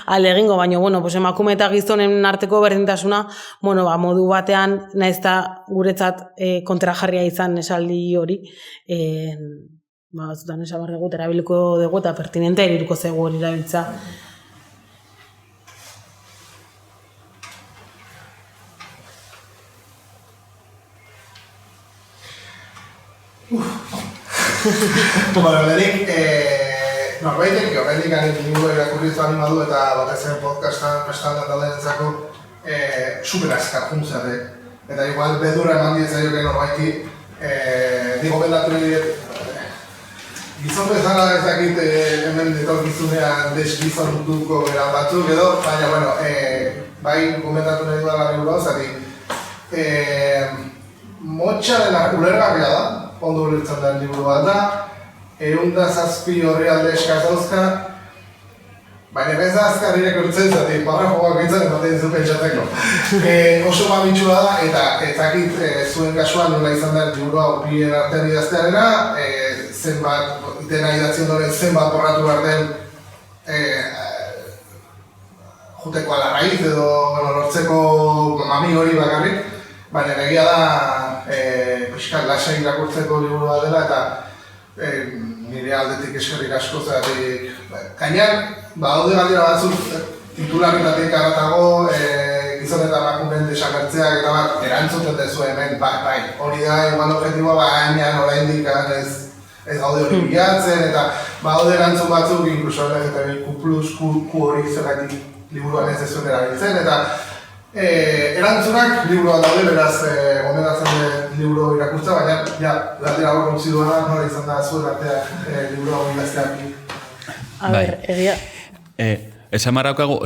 alde egingo, baina, emakume eta gizonen arteko berdintasuna, modu batean, nahiz eta guretzat kontrajarria izan esaldi hori, batzutan esan behar dugu, erabiliko dugu, eta pertinente eriruko zego hori erabiltza. Berenik, norbaitek, horrenik liburu irakurritu animadu eta batez ere podcastan prestan talderentzako super azkar juntzate. Eta igual bedurra eman diezaioke norbaiti, digo bendatu gizon bezala ez dakit hemen etorkizunean desgizontuko beran batzuk edo, baina, bai komentatu nahi duela liburu zati, motxa dela ulergarria da, ondo ulertzen da liburu bat da, 107 orrialde eskaz dauzka, baina ez da azkar irakurtzen zati, parrafoak bintzen ematen zu pentsateko. Oso babitsua da, eta ezakit zuen kasuan nola izan da liburua opien artean idaztearena, zenbat, dena idatzi ondoren zenbat borratu behar den juteko ala raiz edo lortzeko mami hori bakarrik, baina egia da pixkat lasai irakurtzeko liburua dela eta nire aldetik eskerrik asko zeratik. Gainean, daude galdera batzuk titularretatik aratago, gizon eta emakumeen desagertzeak eta bat erantzuten dezu hemen, bai, hori da, igual objektiboa, baina oraindik ez gaude hori bilatzen eta daude erantzun batzuk, inkluso LGTBIQ+, hori zergatik liburuan ez zuen erabiltzen eta erantzunak liburuan daude, beraz gomendatzen liburu irakurtza, baina galdera hor utzi duena, nola izan da zuen arteak liburu hau idazteak. A ber, egia. Esan marraukagu,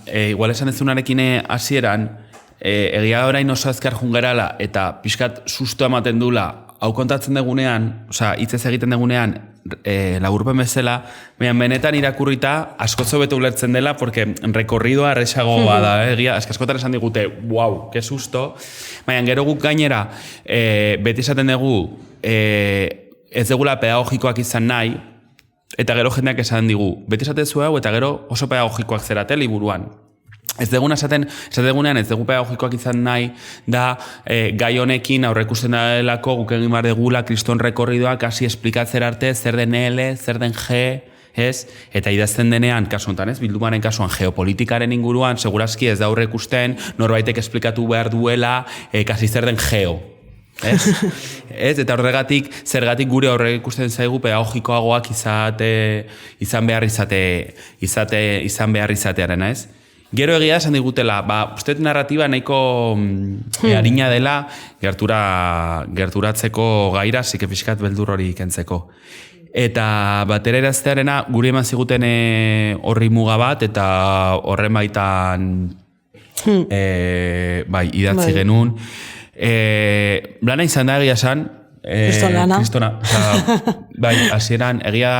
igual esan dezunarekin hasieran, egia orain oso azkar jungerala eta pixkat susto ematen dula, hau kontatzen dugunean, hitzez egiten dugunean, laburpen bezala, benetan irakurrita askoz hobeto ulertzen dela, porque rekorridoa erresagoa da, egia, askotan esan digute, wow, que susto, baina gero guk gainera, beti esaten dugu, ez dugula pedagogikoak izan nahi, eta gero jendeak esan digu, beti esaten zu hau, eta gero oso pedagogikoak zerate liburuan. Ez degunean ez dugu pedagogikoak izan nahi da gai honekin aurreikusten delako guk egin behar degula kriston rekorridoak hasi esplikatzera arte zer den L, zer den G, ez? Eta idazten denean, kasu honetan, ez? Bildumaren kasuan geopolitikaren inguruan, segurazki ez da aurreikusten norbaitek esplikatu behar duela kasi zer den geo. Ez? Eta horregatik, zergatik gure horrek ikusten zaigu pedagogikoagoak izan behar izatearen, ez? Gero egia esan digutela, usteet narratiba nahiko harina dela gerturatzeko gaira, zike pixkat beldur hori kentzeko. Eta batera eraztearena guri eman ziguten horri muga bat, eta horren baitan idatzi genuen. Lana izan da egia esan, Kristona. Bai, hasieran egia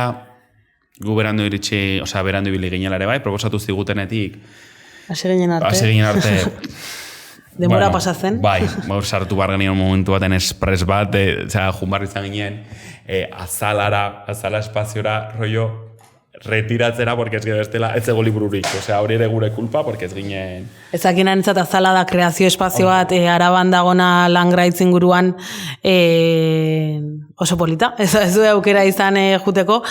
gu berandu iritsi, berandu ibili ginelare bai, proposatu zigutenetik. Hasi ginen arte. Denbora pasatzen. Bai, sartu bar genien momentu baten espres bat, junbarri izan ginen, azala espaziora, rollo, retiratzera, porque ez bestela ez ego libururik. Hori ere gure kulpa, porque ez ginen... Ezakien antzat azala da kreazio espazio bat, araban dagona langraitz inguruan oso polita. Ez du aukera izan juteko,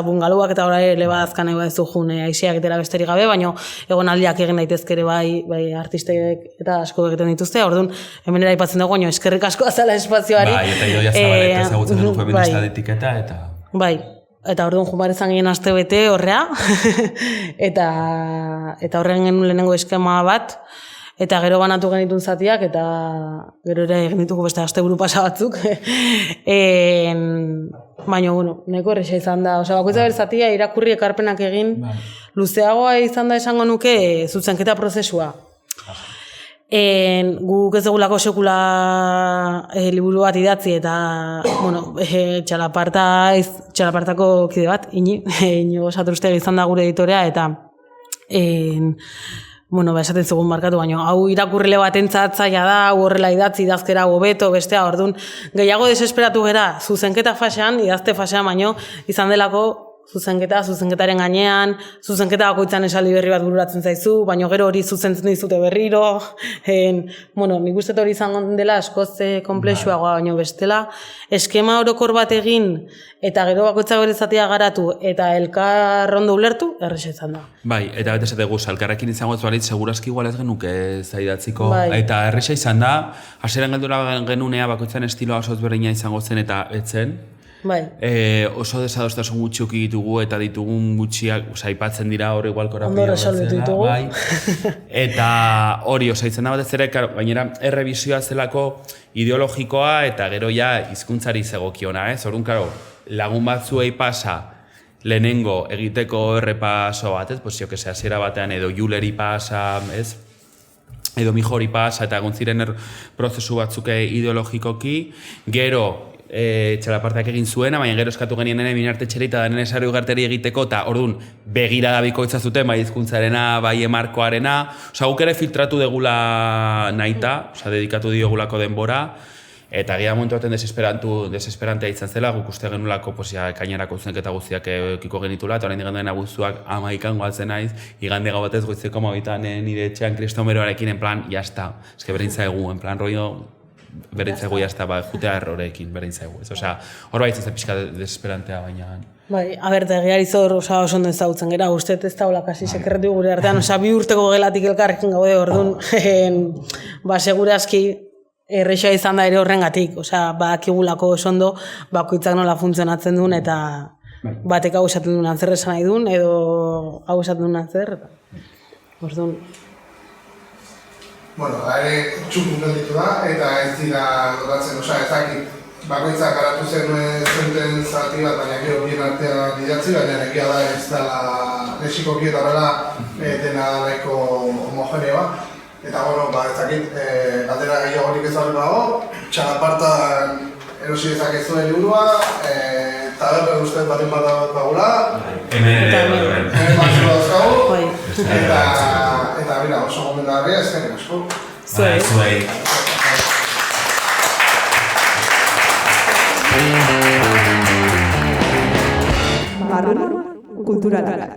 bungaluak eta horai lebadazkan eba ez du jun aixiak etera besterik gabe, baina egon aldiak egin daitezkere bai artistek eta asko egiten dituzte, orduan hemen eraipatzen dugu, eskerrik asko azala espazioari. Bai, eta Idoia Zabaleta ezagutzen dugu feminista etiketa eta... Bai, Eta orduan jumar izan ginen aste bete horrea, eta horren genuen lehenengo eskema bat, eta gero banatu genitun zatiak, eta gero ere egin ditugu beste asteburu pasa batzuk. Baina, bueno, neko erresa izan da. Osea, bakoitza bere zatia irakurri ekarpenak egin, luzeagoa izan da esango nuke zuzenketa prozesua. Guk ez dugulako sekula liburu bat idatzi eta, bueno, txalapartako kide bat, Inigo Satrustegi izan da gure editorea, eta bueno, esaten zugun markatu, baina hau irakurrile batentzat zaila da, hau horrela idatzi, idazkera hobeto, bestea, orduan, gehiago desesperatu gera, zuzenketa fasean, idazte fasean, baino, izan delako, zuzenketaren gainean, zuzenketa bakoitzan esaldi berri bat bururatzen zaizu, baina gero hori zuzentzen dizute berriro, bueno, nik uste hori izan dela askoz komplexuagoa, baina bestela, eskema orokor bat egin, eta gero bakoitza bere zatia garatu, eta elkar ondo ulertu, erresa izan da. Bai, eta bete esate guz, elkarrekin izango ez balit, segurazki igual ez genuke zaidatziko, eta erresa izan da, hasieran geldura genunea bakoitzan estiloa oso ezberdina izango zen eta etzen, oso desadostasun gutxiok ditugu eta ditugun gutxiak aipatzen dira hor igual korapio ditugu. Bai. Eta hori osaitzen da batez ere, baina errebisioa zelako ideologikoa eta gero ja hizkuntzari zegokiona, ez? Orduan, karo, lagun batzuei pasa lehenengo egiteko errepaso bat, ez? Pues jo que se hasiera batean edo Juleri pasa, ez? Edo Mijori pasa eta egon ziren prozesu batzuk ideologikoki, gero txalapartak egin zuena, baina gero eskatu genien nene minarte txerita da nene sari ugarteri egiteko, eta orduan begira da bikoitza zuten, bai hizkuntzarena, bai emarkoarena, oza, guk ere filtratu degula nahita, oza, dedikatu diogulako denbora, eta gira momentu baten desesperantea izan zela, guk uste genulako kainerako zuzenketa guztiak ekiko genitula, eta orain digandoen abuztuak 11 goatzen naiz, igande gau batez goizeko 12 nire etxean kristomeroarekin, en plan, jazta, eske berintza egu, en plan, rollo, berentzaigu jazta, jutea errorekin berentzaigu. Osea, hor baitzen zen pixka desesperantea, baina... Bai, abertegiari zor oso ondo ezagutzen gera, uste ez daula kasi sekretu gure artean, osea, 2 urteko gelatik elkarrekin gaude orduan, segurazki erresa izan da ere horrengatik, osea, badakigulako oso ondo bakoitzak nola funtzionatzen duen eta batek hau esaten duen zer esan nahi duen, edo hau esaten duen zer, orduan... Bueno, ere txukun gelditu da, eta ez dira dotatzen, osea, ez dakit, bakoitzak garatu zenten zati bat, baina gero bien artean idatzi, baina egia da ez dela lesikoki eta horrela dena nahiko homogeneoa. Eta, bueno, ez dakit, galdera gehiagorik ez horrela dago, txalapartan erosi dezakezuen liburua, taberna uste baten bat dagoela, hemen batzua dauzkagu, eta mira, oso gomendagarria, eskerrik asko. Zuei. Barruan kulturalak.